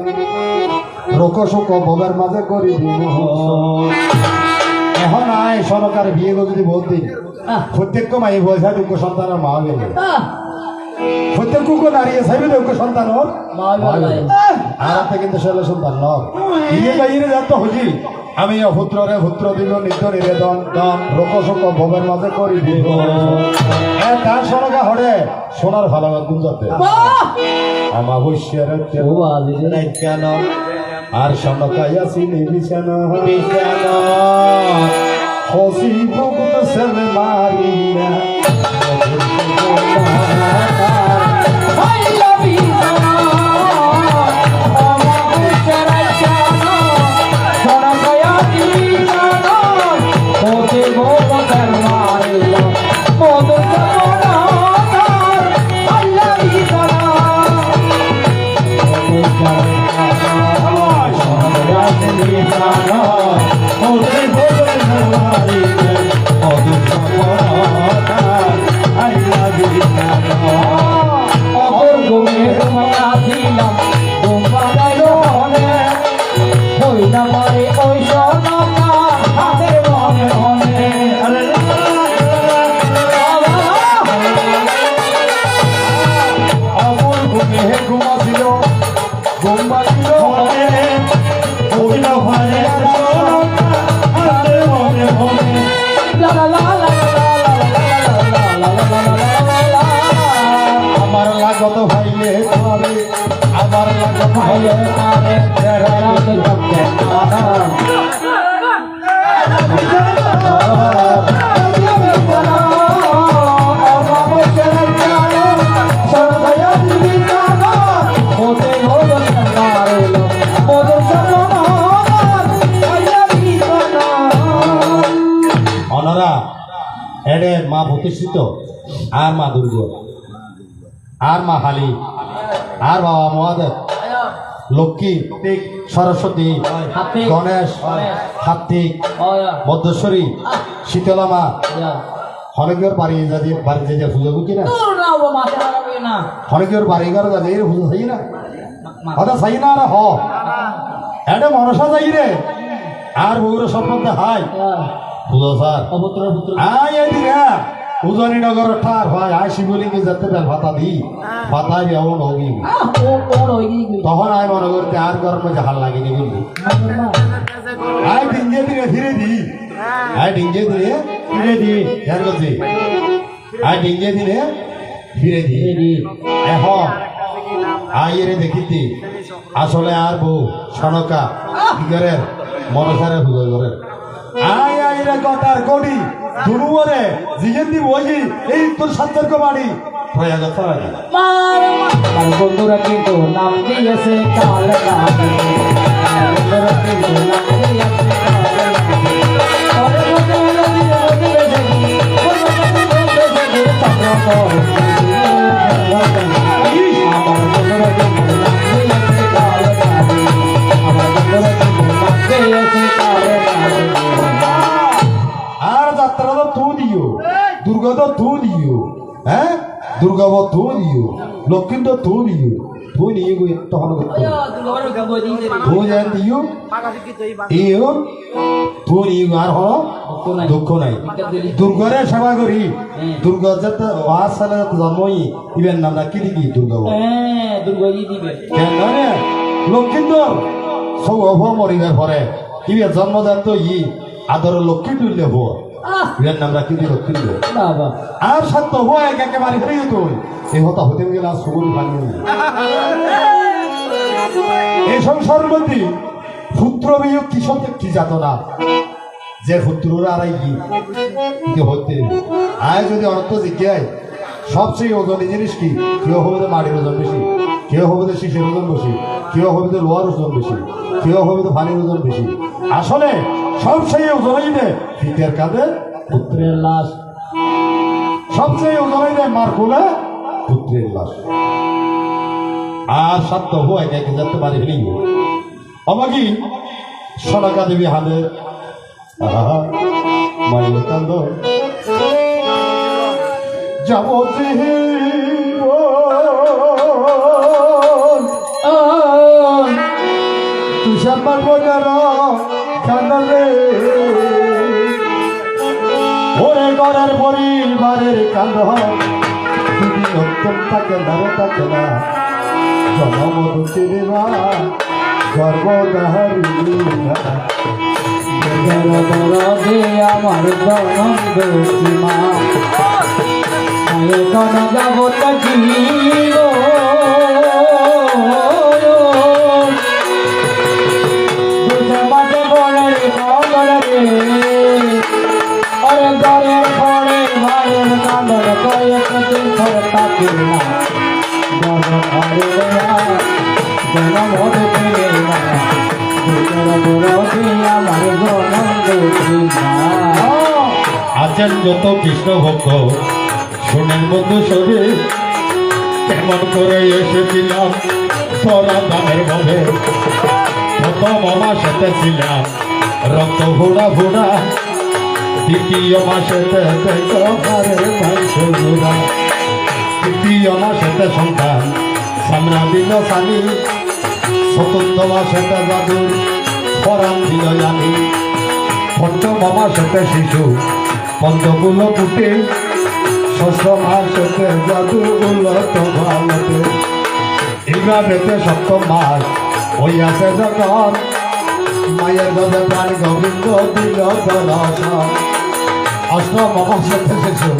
রোকশোক ভোগের মাঝে করি দিব এখন আয় সরকার বিয়ে করে যদি বহুত দিন প্রত্যেক মাই বয়সা দুঃখ সন্তানের মা হবে প্রত্যেক কুকুর নারিয়ে চাইবে দুঃখ সন্তান হোক আর আপনি কিন্তু ছেলে সন্তান নয় ইয়ে বাইরে যাত হজি আমি পুত্ররে পুত্র দিব নিত্য নিবেদন রোকশোক ভোগের মাঝে করি দিব তার সরকার হরে সোনার ভালো গুঞ্জতে আমার বৈশ্যের কেন আর সনকাইয়া চিনি বিছানা হসি বুকুত সেলে মারিয়া Oh, লাগত ভাইলে ধরে আমার লাগত ভাইলে আরে রাত জপতে অনরা এডে মা প্রতিষ্ঠিত আর মা দুর্গ আর মা হালি আর বাবা মহাদেব লক্ষ্মী সরস্বতী হাতিক, গণেশ হাত্তিক মধ্যেশ্বরী শীতলা মা হরেকের বাড়ি যাদের বাড়ি যে পুজো বুঝি না হরেকের বাড়ি ঘর যাদের এই পুজো চাই না হয়তো চাই না হ এটা মনসা যাই রে আর বগুড়া স্বপ্ন হাই পুজো স্যার আয় এদিন উজনি নগর ঠার হয় আয় শিবলিঙ্গে যেতে বেল ভাতা দি ভাতা এমন হবি তখন আয় মনে করতে আর গরম মধ্যে হাল লাগেনি বুঝলি আয় ডিঙ্গে দিনে ফিরে দি আয় ডিঙ্গে দিনে ফিরে দি ধ্যান করছি আয় ডিঙ্গে দিনে ফিরে দি এখন আয় রে দেখিতি আসলে আর বউ সনকা কি করে মনসারে পুজো করে আয় আয় রে গটার গড়ি দুনুরে জিগেন দি বই এই তোর সতর্ক বাড়ি প্রয়াগ থাকে বন্ধুরা কিন্তু নাম দিয়েছে কাল রাতে বন্ধুরা কিন্তু নাম দিয়েছে কাল আর যাত্রা তো তু দিও দুর্গা তো তু দিও হ্যাঁ দুর্গা তু দিও লক্ষ্মী তো তু দিও তু নিয়ে গো তখন তু যান দিও ইও তু নিয়ে আর হলো দুঃখ নাই দুর্গরে সেবা করি দুর্গা যাতে ওয়াজ সালে জন্মই ইবেন নাম না কি দিবি দুর্গা কেন রে লক্ষ্মী তো সব অভ মরিবার পরে ইবে জন্মদান তো ই আদর লক্ষ্মী তুললে হো ইবেন নাম রাখি দি লক্ষ্মী তুললে আর সত্য হো একেবারে ফিরে তুই এই হতা হতে গেলে আর সুগুন ভাঙি এই সংসারের মধ্যে পুত্র বিয়োগ কি সত্য কি জাত না যে পুত্ররা আড়াই কি হতে আয় যদি অর্থ জিজ্ঞায় সবচেয়ে ওজনী জিনিস কি কেউ হবে মাটির ওজন বেশি কেউ হবে শিশের ওজন বেশি কেউ হবে লোহার ওজন বেশি কেউ হবে পানির ওজন বেশি আসলে সবচেয়ে ওজনই দেয় পিতার কাঁধে পুত্রের লাশ সবচেয়ে ওজনই দেয় মার কোলে পুত্রের লাশ আর সত্য হয় একে যেতে পারি ফেলি আমাকে সোনাকা দেবী হালে মায়ের কান্দ যাব তুষার পার্বণের কান্দলে ওরে ঘরের পরিবারের কান্দ যদি অত্যন্ত থাকে ধরে থাকে না জনম দুঃখের মা গর্বদাহারি আমার জনমা কোন জগত জীব মাঝে বলে অরে ঘরের পরে ভাইয়ের কান্দর কয়েকদিন ধরে থাকি না জনম হতে ফিরে না আছেন যত কৃষ্ণ ভক্ত শোনেন বন্ধু সবে কেমন করে এসেছিলাম তোরা দামের ভাবে প্রথম আমার সাথে ছিলাম রক্ত ভোড়া ভোড়া দ্বিতীয় মাসেতে ঘরের মাংস জোড়া তৃতীয় মাসেতে সন্তান সামনা দিল সানি চতুর্থ মাসেতে জাদুর পরাণ দিল জানি পঞ্চম মাসেতে শিশু পঞ্চগুল ফুটে ষষ্ঠ মাসেতে জাদুগুলো তো ভালোতে এইভাবেতে সপ্তম মাস ওই আছে যখন মায়ের গবে প্রাণ গোবিন্দ দিল দর্শন অষ্টম মাসেতে শিশু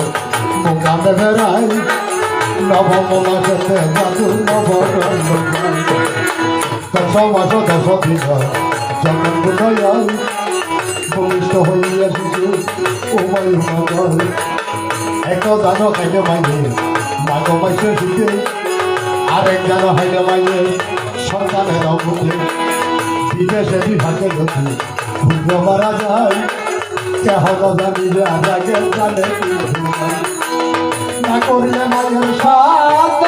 মুখামে বেড়াই নবম মাসেতে জাদু নবরঙ্গ দশ মাস 10 দিন যখন দয়াল ভূমিষ্ঠ হইয়া শিশু উভয় মঙ্গল এক জানো খাইলে মাইনে মাঘ মাসে শিখে আরেক জানো খাইলে মাইনে সন্তানের অবুকে বিদেশে বিভাগে গতি ভূত মারা যায় কেহ জানি যে আগে জানে না করলে মায়ের সাত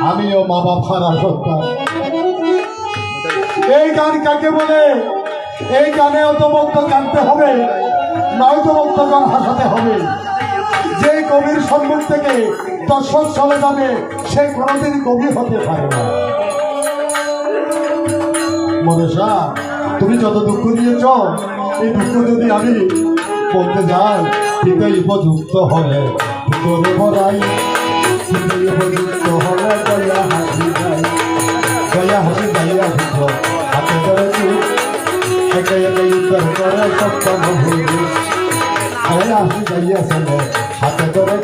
আমিও মা বাবার সন্তান। এই গান কাকে বলে? এই গানে অত ভক্ত কাঁদতে হবে, নয়তো ভক্তগণ হাসাতে হবে। যে কবির সম্মুখ থেকে দর্শক চলে যাবে সে কোনোদিন কবি হতে পারে না। মনসা, তুমি যত দুঃখ দিয়েছ, এই দুঃখ যদি আমি বলতে যাই, হৃদয় উপযুক্ত হলে ভিতরে ভরাই, হৃদয় উপযুক্ত হলে দয়া হাসি যাই, দয়া হাসি যাইয়া ভিতর হাতে ধরে একে একে উত্তর করে সপ্তম হইল, দয়া হাসি যাইয়া চলে হাতে ধরে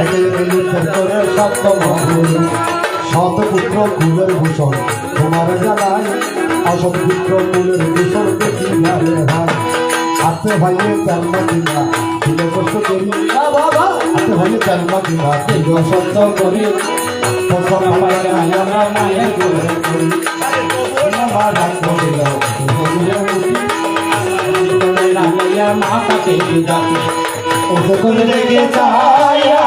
একে একে উত্তর করে সপ্তম হইল। শতপুত্র কুলের ভূষণ তোমার জানাই, অসৎপুত্র কুলের ভূষণ দেখি না রে ভাই। হাতে ভাইয়ে চালমা কিনা দিলে কষ্ট করি, হাতে ভাইয়ে চালমা কিনা দিলে সত্য করি, প্রথম আমার আমরা মায়ের করে করি, মা ডাক দিল মাতাকে ওষুধ করে রেখে চায়া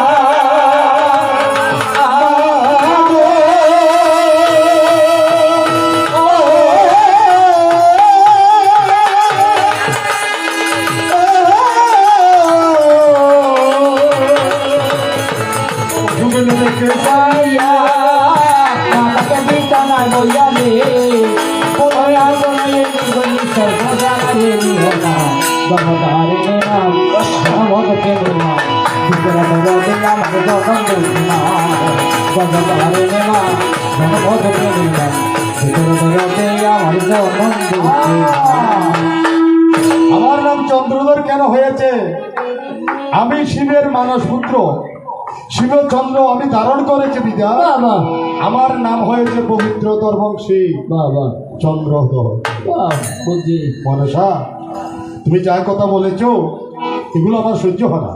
আমার নাম চন্দ্রধর কেন হয়েছে? আমি শিবের মানস পুত্র, শিব চন্দ্র আমি ধারণ করেছি বিদ্যা। আমার নাম হয়েছে পবিত্রতর বংশী চন্দ্রধর। মনসা, তুমি যা কথা বলেছ এগুলো আমার সহ্য হয় না,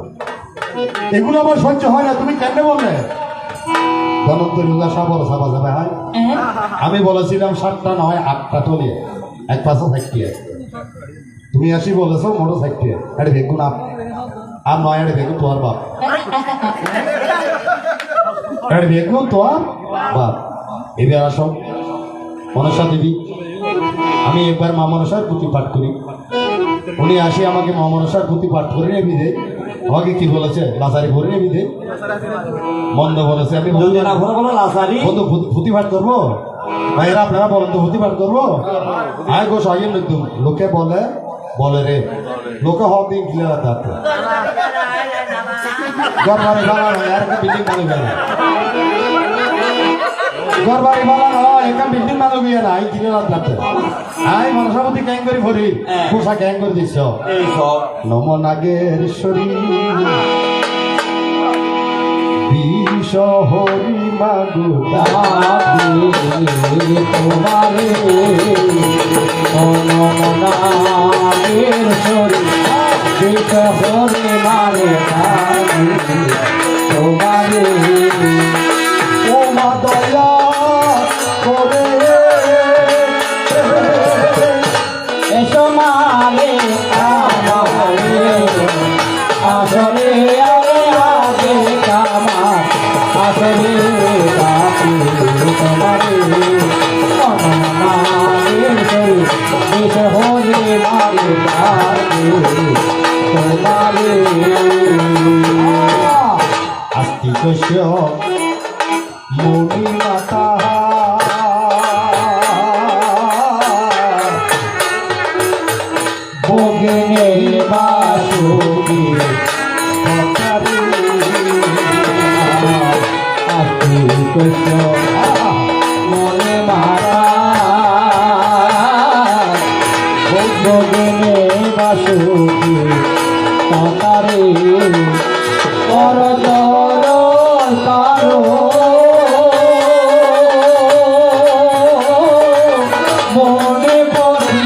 এগুলো আমার সহ্য হয় না। তুমি কেন বললে আমি বলেছিলাম 7টা নয় 8টা টলিয়ে এক পাশে থাকতে, তুমি আসি বলেছ মোটর থাকতে এটা বেগুন আর নয় এটা বেগুন তোমার বাপ, এটা বেগুন তোমার বাপ। এবার আসো মনসা দেবী, আমি একবার মা মনসার পুঁথি পাঠ করি, উনি আসি আমাকে মা মনসার পুঁথি পাঠ করে নেবি দে। আমাকে কি বলেছে? লাসারি ভরে নেবি দে। মন্দ বলেছে আমি বন্ধু পুঁথি পাঠ করবো। ভাইরা আপনারা বলেন তো পুঁথি পাঠ করবো? আয় গো সাইন লোকে বলে বলে রে লোকে হক দিন ক্লিয়ার থাকতো ঘর বাড়ি ভালো নয় আর একটা বিল্ডিং বানিয়ে গেল, ঘর বাড়ি ভালো নয় একটা বিল্ডিং বানিয়ে গিয়ে না ক্লিয়ার থাকতো। আয় মনসাপতি ক্যাং করে ভরি পোষা ক্যাং করে দিচ্ছ নম নাগেশ্বরী বিষ হরি মাগু তোমারে নাগেশ্বরী বিষ হরি মারে তোমারে ও মা দয়া ডাকি তোমারে বিষ হরি মারে ডাকি তোমারে আস্তিক মনি মাতা ভোগিনে বাসুকি কৃষ্ণ মনে মারা ভোগিনে বাসুকি তারে কর কারো মনে পড়ি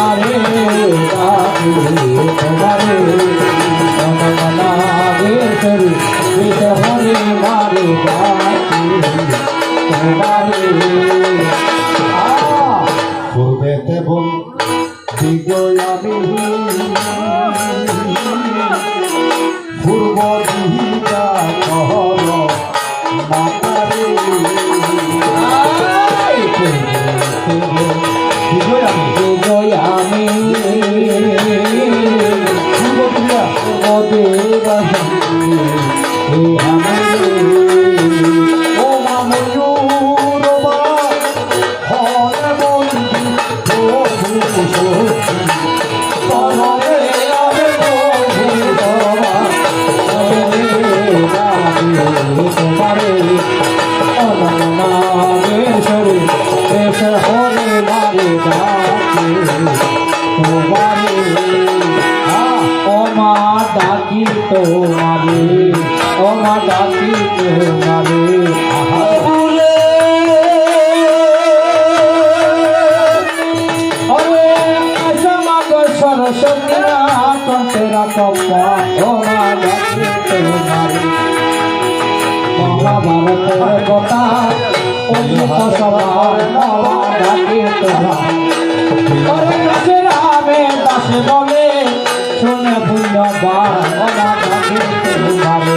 আরে তোমারে নাগেশ্বরী হরে মারে তোমারে পূর্বেতে বল দিগয়ামি পূর্ব দিগা কহর মাতারে দিগয়ামি আমি পূর্ব দিগা ও মাময়ূর মা হরে বন্দি প্রভু তরে আরে তোমারে নাগেশ্বরী হরে মারে ডাকি তোমারে ও মা ডাকি তোমারে ও মা ডাকি তোমারে সরস্বতী কণ্ঠেরা কপ্পা ও মা ডাকি তোমারে মহাভারতের কথা অমৃত সভার মা ডাকি তোমারে রামে দাসে বলে শুনে পুণ্যবান ও মা ডাকি তোমারে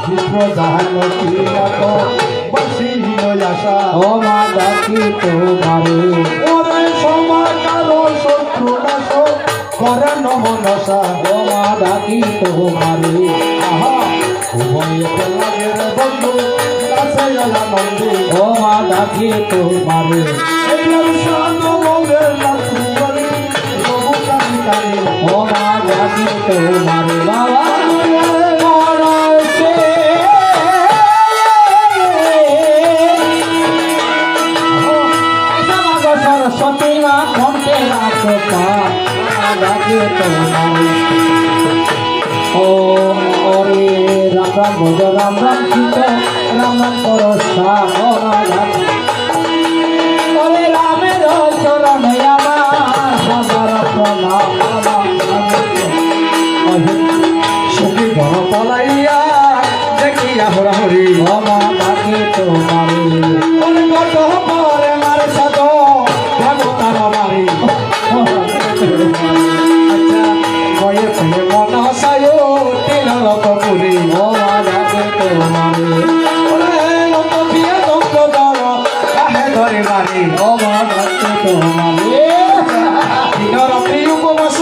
বিপ্রদান তিলক বসিল আশা ও মা ডাকি তোমারে ওরে সমাকার শত্রু নাশ করে নমনসা ও মা ডাকি তোমারে উভয়কে লাগে রে বন্ধু কাছে আনন্দে ও মা ডাকি তোমারে শান্ত মৌলের লাঠি বলি প্রভু কালী কালী ও মা ডাকি তোমারে বাবা মরছে সরস্বতী মা কণ্ঠে রাখা ডাকি তোমারে ও ওরে রাম রাম ভজ রাম রাম চিত রাম রাম করো সাম ওরে রামের চরণে আমার হাজার প্রণাম সুখী ঘন পলাইয়া দেখিয়া হরা হরি মা ডাকি তোমারে ওরে কত পরে মার সাদ ভাগতার মারি আচ্ছা ভয়ে ভয়ে মন সায়ো তিলক পুরি ও মা ডাকি তোমারে ওরে অত বিয়ে দন্ত দর কাহে ধরে মারি ও মা ডাকি তোমারে দিনর প্রিয় উপবাস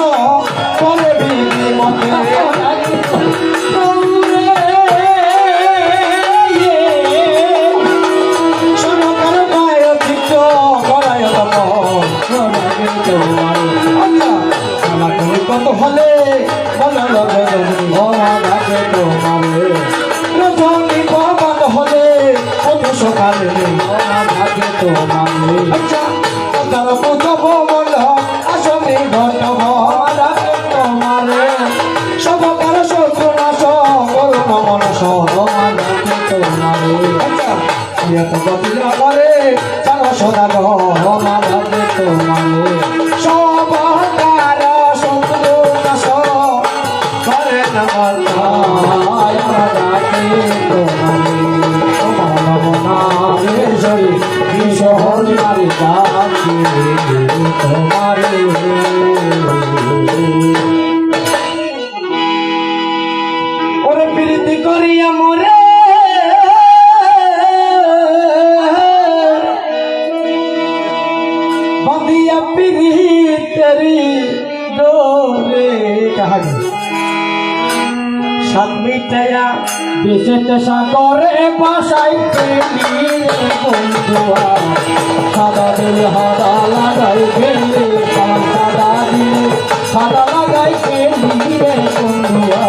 পরে বিধি মতে সনকার গায় চিত্ত করায় তপ আচ্ছা আমার তুমি কত হলে বল রজনী পবন হলে কত সকালে আচ্ছা তার পুজব বল আসবে ঘটব তোমারে সবকার শত্রু নাশ করুন মনস আচ্ছা ইয়ে তো গতিরা করে তার সদাগ সবকার শত্রু নাশ করে নমল ওরে জিদ করিয়া মরে বাঁধিয়া পিরিতেরি ডোরে কাহানি সাত মিটাইয়া দেশেতে সাগরে বাসাইতে নিয়ে বন্ধুয়া সাদা দিল হাদা লাগাই গেলে সাদা দিল হাদা লাগাই গেলি বন্ধুয়া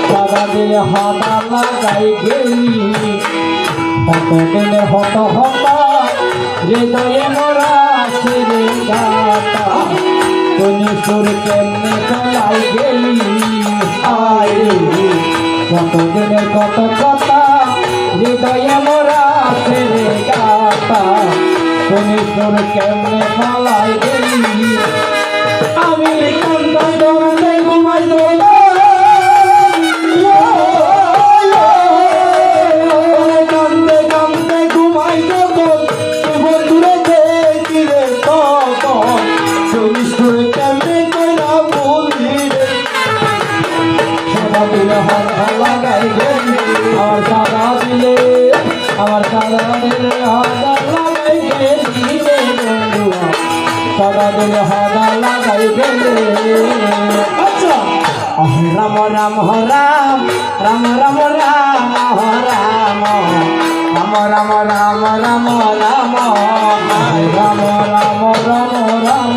সাদা দিল হাদা লাগাই গেলি কত দিনে হত হতা হৃদয়ে মোরা ছেড়ে গাতা তুমি সুর কেমনে চলাই গেলি আয় কত দিনের কত কথা হৃদয়ে মোরা ছেড়ে গাতা তুমি সুর কেমনে চলাই গেলি আমি কান্দাই দৌড়ে ঘুমাই দৌড়ে কান্দে কান্দে ঘুমাই যখন বন্ধুরে দেখি রে তখন তুমি সুর কেমনে কইরা বলি রে সাদা দিলে হাত লাগাই গেলি আমার সাদা দিলে হাত লাগাই গেলি রে বন্ধুয়া সাদা দিলে হাত লাগাই গেলে আচ্ছা রাম রাম রাম রাম রাম রাম রাম রাম রাম রাম রাম রাম রাম রাম রাম রাম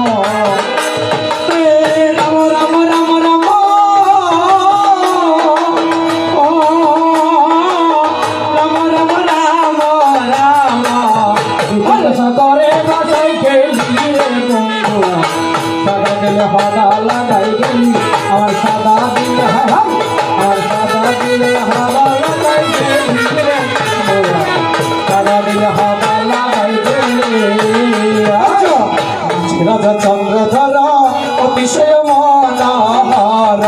সাগরে বাসাই গেলি রে বন্ধুয়া সাদা দিলে হাদা লাগাই গেলি আমার সাদা দিলে আমার সাদা দিলে হাদা লাগাই গেলি রে বন্ধুয়া সাদা দিলে হাদা লাগাই গেলি রাজা চন্দ্রধর অতিশয় মনোহর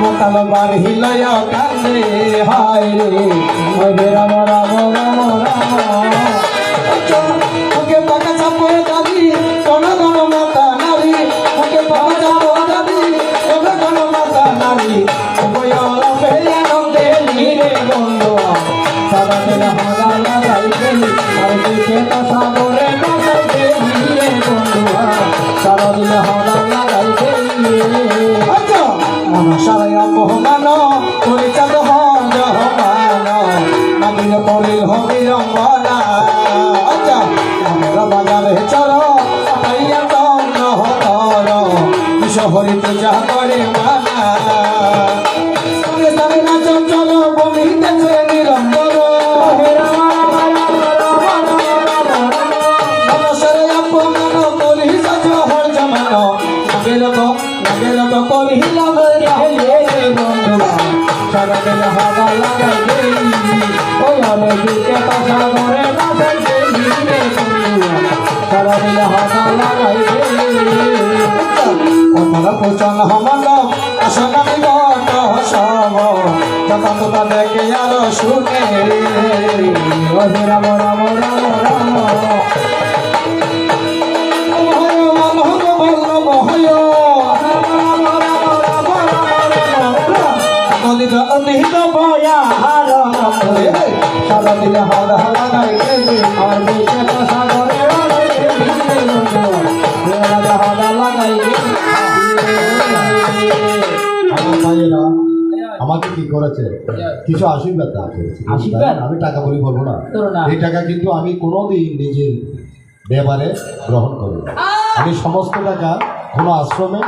মোতাল বার হিলয় কান্দে হায় রে রাম রাম রাম রাম ওকে পাকা চাপড়ে দাবি কোন কোন মাতা নারী ওকে পাকা চাপড়ে দাবি কোন কোন মাতা নারী বয়লা ফেরিয়া নন্দে নীরে বন্ধুয়া সাদা দিলে হাদা লাগাই গেলি আর দিকে তো সাগরে বাসাই গেলি রে বন্ধুয়া সাদা দিলে হাদা লাগাই গেলি আচ্ছা আমার সারাই অপমান পরিচাল হমান নামিল পরিল হবি রঙ্গনা আচ্ছা আমরা বাজারে চলো পাইয়া তন্ন হতর শহরে পূজা করে মানা সঙ্গে সঙ্গে নাচ চলো বমিতেছে নিরন্তর মানুষের অপমান করি সহর জমান নাগের তো করি লাগে বন্ধুরা সারা দিন হাদা লাগাই গেলি ওই অনেক দিকে পাশা ধরে বাসাই গেলি রে বন্ধুরা সারা দিন হাদা লাগাই গেলি আপনারা পোচন হমল আসনামি বট সব যথা তোতা দেখে আরো শুনে ওহে রাম রাম রাম রাম সাদা দিলে হাদা লাগাই গেলি আর দিকে তো সাগরে হাদা লাগাই গেলি আমার ভাইয়েরা আমাকে কি করেছে কিছু আশীর্বাদ দান করেছে আশীর্বাদ? আমি টাকা বলি বলবো না তোর না। এই টাকা কিন্তু আমি কোনোদিন নিজের ব্যাপারে গ্রহণ করি না। আমি সমস্ত টাকা কোনো আশ্রমে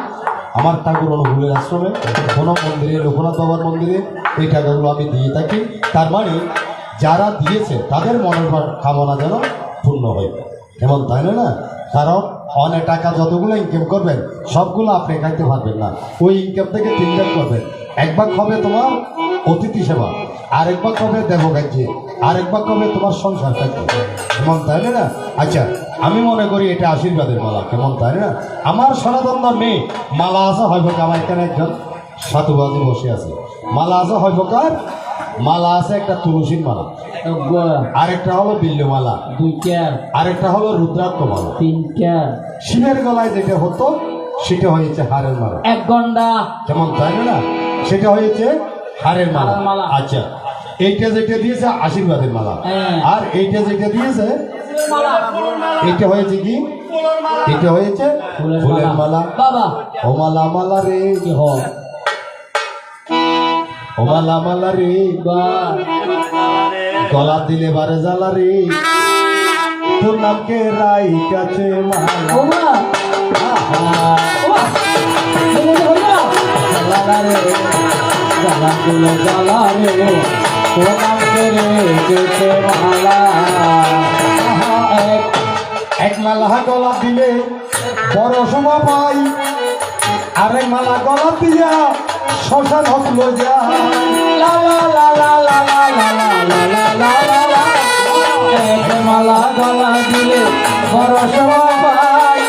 আমার ঠাকুর অনুকূলের আশ্রমে কোনো মন্দিরে লোকনাথ বাবার মন্দিরে এই টাকাগুলো আমি দিয়ে থাকি তার মানে যারা দিয়েছে তাদের মনের কামনা যেন পূর্ণ হয় এমন তাই না কারণ অনেক টাকা যতগুলো ইনকাম করবেন সবগুলো আপনি খাইতে পারবেন না ওই ইনকাম থেকে 3 ভাগ করবেন 1 ভাগ হবে তোমার অতিথি সেবা আরেক ভাগ হবে দেবকার্যে আরেক ভাগ হবে তোমার সংসার কার্যে এমন তাই না আচ্ছা আমি মনে করি এটা আশীর্বাদের মালা কেমন তাই না আমার সনাতন মেয়ে মালা আছে হয়তো আমার এখানে একজন সাধুবাদী বসে আছে মালা আছে হয়তো মালা আছে একটা তুলসীর মালা আরেকটা হলো বিল্লমালা 2 আরেকটা হলো রুদ্রাক্ষ মালা 3 শিবের গলায় যেটা হতো সেটা হয়েছে হারের মালা 1 ঘন্টা যেমন তাই না সেটা হয়েছে হারের মালা হারের মালা। আচ্ছা এইটা যেটা দিয়েছে আশীর্বাদের মালা হ্যাঁ। আর এইটা যেটা দিয়েছে এটা হয়েছে কি এটা হয়েছে ফুলের মালা বাবা ও মালা মালা রে কি হয় ও মালা মালা রে বা গলা দিলে বারে জ্বালা রে তোর নামকে রাই কাছে মালা ওমা ওমা তুমি হইয়া জ্বালা রে জ্বালা দিলে জ্বালা রে কোনাম করে যেতে মালা এক এক মালা গলা দিলে বড় শোভা পাই আরেক মালা গলা দিয়া শ্মশান হতলো যায় লা লা লা লা লা লা লা লা লা লা লা লা এক মালা গলা দিলে বড় শোভা পাই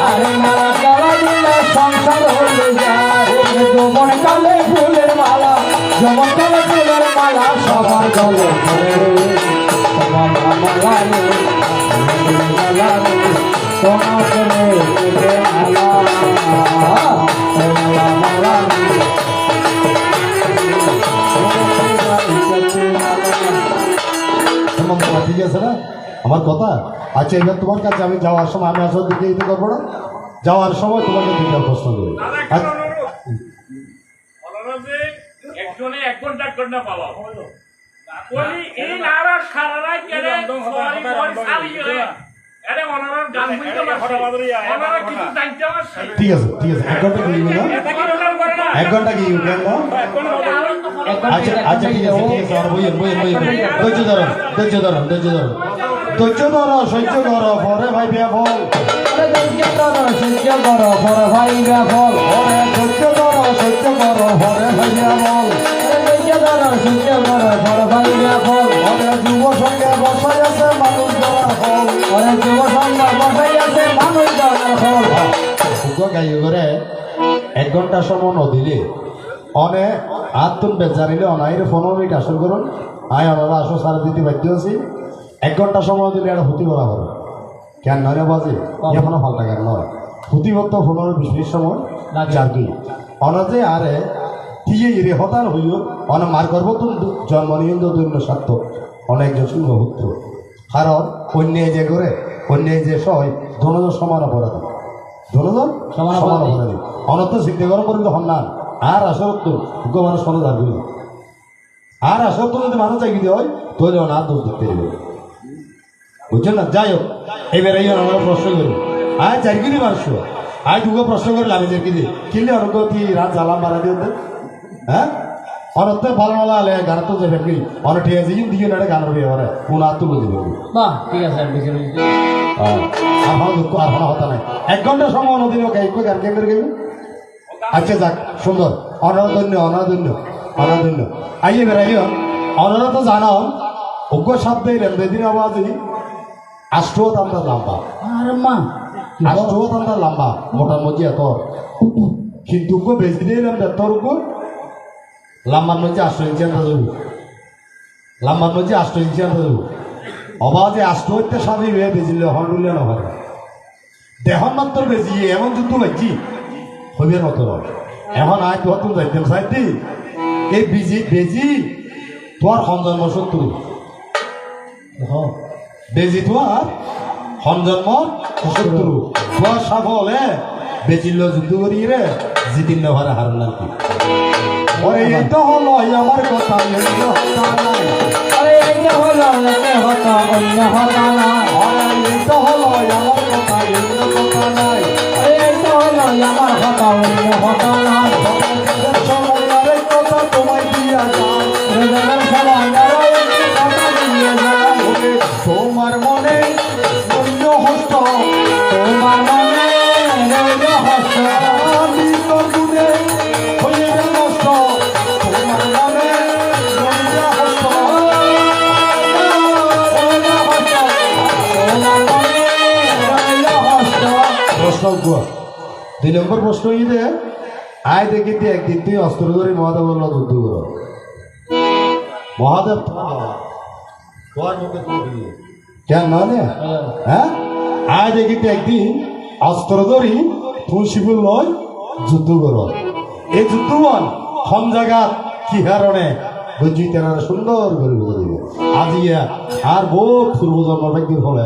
আরে মালা গলা দিলে সংসার হয়ে যায় যৌবন কালে ফুলের মালা যৌবন কালে ফুলের মালা সবার গলে সবার মালা রে মালা রে তোমার করে মালা মালা মালা রে তোমার কথা ঠিক আছে না আমার কথা আচ্ছা এবার তোমার কাছে আমি যাওয়ার সময় আমি আসলে দিকে দিতে করবো না যাওয়ার সময় তোমাকে দুটো প্রশ্ন করবো আচ্ছা, একজনে এক ঘন্টা ঘন্টা পাওয়া বলি এই নারা সারারা কেন সরি সরি সারি গেলে আরে ওনারা গান বুঝতে পারছে ওনারা কিছু জানতে পারছে ঠিক আছে এক ঘন্টা কি না এটা কি টোটাল করে না এক ঘন্টা কি কেন না আচ্ছা আচ্ছা ঠিক আছে আর বইয়েন ধৈর্য ধরো সহ্য করো পরে ভাই বিয়া বল সহ্য করো বড় ভাই ব্যাফল পরে সহ্য করো পরে ভাই বিয়া বল সহ্য করো বড় ভাই ব্যাফল পরে যুব সঙ্গে বসাই আছে মানুষ জড়ার ফল অনেক যুব সংবাদ বসাই আছে মানুষ জড়ার ফল গাই করে 1 ঘন্টা সময় নদিলে অনে হাত তুলবে জানিলে অনাইরে 15 মিনিট আসল করুন আয় আমরা আসো সারা দিতে বাধ্য আছি 1 ঘন্টা সময় দিলে একটা হুতি করা হবে কেন নয় না বাজে এখনো ফালটা কেন নয় হুতি করতে 15-20 মিনিট সময় লাগে। আর কি অনাজে আরে দিয়ে ইরে হতার হইও অনে মার গর্ভ জন্ম নিয়ন্ত্র দৈন্য স্বার্থ অনেকজন সিংহপুত্র কারণ অন্যায় যে করে অন্যায় যে সয় ধনজন সমান অপরাধী ধনজন সমান সমান অপরাধী। অপরাধী অনত শিখতে গরম করে হন না আর আসক্ত উগ্র মানুষ কোনো দাবি নেই আর আসক্ত যদি মানুষ চাকরি হয় তাহলে না দোষ দিতে দেবে বুঝছেন না যাই হোক এবার এই আমরা প্রশ্ন করি আর চাকরি মানুষ আর দুগো প্রশ্ন করলে আমি চাকরি দিই কিনলে অনুগতি রাত জ্বালাম বাড়া দিয়ে হ্যাঁ অনতে ভালো ভালো আলে গান তো যাবে কি অন ঠিক আছে ইন দিকে না গান হবে ওরে কোন আর তুলে দেবে বাহ ঠিক আছে বেশি আর ভালো দুঃখ আর ভালো হতা নাই 1 ঘন্টা সময় নদীর গাইক গান কে করে গেল আচ্ছা যাক সুন্দর অনাদন্য আইয়ে বেড়াইও অনারা তো জানো অজ্ঞ শব্দে রেমদিন আওয়াজই আষ্টত আমরা লম্বা আরে মা আষ্টত আমরা লম্বা মোটামুটি এত কিন্তু বেশি দিয়ে তোর লম্বার মধ্যে 8 ইঞ্চি আনতে যাবো লম্বার মধ্যে 8 ইঞ্চি আনতে যাবো অবাধে 8 হইতে স্বামী হয়ে বেজিলে হন্ডুলিয়া নয় দেহন মাত্র বেজি এমন যুদ্ধ লাগছি হবির মতো নয় এখন আয় তোর তুমি যাইতেন সাইডি এই বেজি তোর সঞ্জন্ম শত্রু বেজি তোর সঞ্জন্ম শত্রু তোর সাফলে বেজিল যুদ্ধ করি রে জিতিন নেওয়ারে হারান আর কি ওরে এই তো হলো আমার কথা এই তো হতা নাই আরে এইটা হলো একে হতো অন্য হতো না ওরে এই তো হলো আমার কথা এই তো কথা নাই আরে এইটা হলো আমার হতো অন্য হতো না সময়ের কথা তোমায় দিয়া যায় রেজাল্ট সবাই কথা দিয়ে যায় তোমার মনে অন্য হস্ত তোমার মনে রইল হস্ত আমি তোর গুণে হয়ে নষ্ট তোমার মনে অন্য হস্ত প্রশ্ন 2 নম্বর প্রশ্ন ইদে আয় দেখিতে একদিন তুই অস্ত্র ধরে মহাদেব যুদ্ধ করো মহাদেব তোমার মুখে কেন মানে হ্যাঁ আয় দেখিতে একদিন অস্ত্র ধরি তুই শিবুল লয় যুদ্ধ করো এই যুদ্ধ বল হম জায়গা কি কারণে বুঝি তেরা সুন্দর করে বুঝে দিবে আজিয়া আর বহুত পূর্ব জন্ম ভাগ্যের ফলে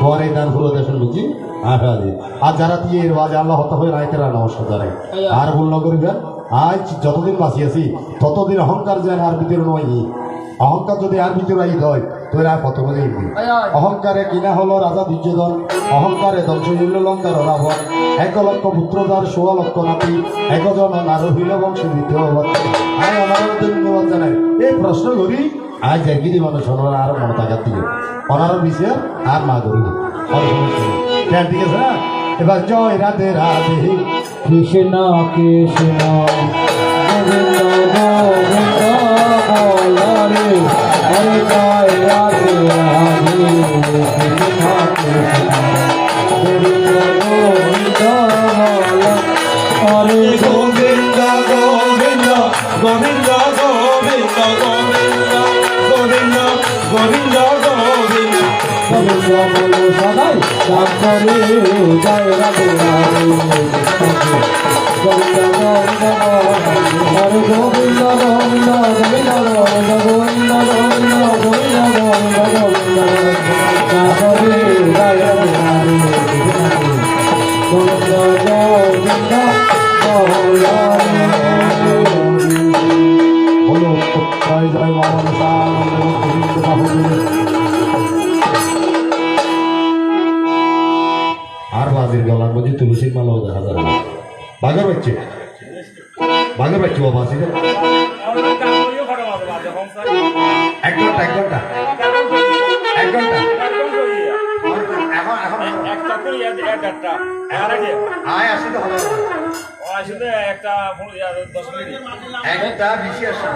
পরে দান পুরো দেশের বুঝি আর যারা দিয়ে বাজে আল্লাহ হত্যা হয়ে নাই তেরা নমস্কার জানে আর ভুল না করবেন আজ যতদিন বাঁচিয়েছি ততদিন অহংকার যেন আর ভিতরে নয় অহংকার যদি আর ভিতরে আই হয় তোরা কত করে অহংকারে কিনা হলো রাজা দুর্যোধন অহংকারে ধ্বংস হইল লঙ্কার রাবণ 1 লক্ষ পুত্রদার 16 লক্ষ নাতি একজন নার হইল বংশ দ্বিতীয় আয় অনার ধন্যবাদ জানাই এই প্রশ্ন করি আজ একদিনই মানুষ ওনারা আর মনে থাকার দিকে ওনার বিষয় আর না করিব কেন ঠিক আছে না এবার জয় রাধে রাধে কৃষ্ণ কৃষ্ণ গোবিন্দ গোবিন্দ হরে হরে জয় রাধে রাধে কৃষ্ণ কৃষ্ণ গোবিন্দ গোবিন্দ হরে গোবিন্দ গোবিন্দ গোবিন্দ গোবিন্দ গোবিন্দ গোবিন্দ গোবিন্দ গোবিন্দ বলো সদাই রাম করে জয় রাধে রাধে গোবিন্দ গোবিন্দ হরে গোবিন্দ গোবিন্দ গোবিন্দ গোবিন্দ গোবিন্দ গোবিন্দ গোবিন্দ গোবিন্দ গোবিন্দ রাম করে জয় রাধে রাধে গোবিন্দ গোবিন্দ বলো জয় জয় বাবা গোবিন্দ বাবু আর বাজির গলার মধ্যে তুলসীর মালাও দেখা যাবে না বাঘের বাচ্চে বাবা আছে এক ঘন্টা আয় আসি তো হবে একটা বেশি আসে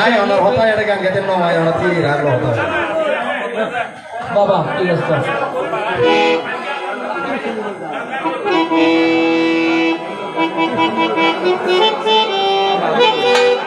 আয় অনার হতা এটা গান গাইতে নয় অনার থেকে রাখলো হতা বাবা ঠিক আছে Thank you.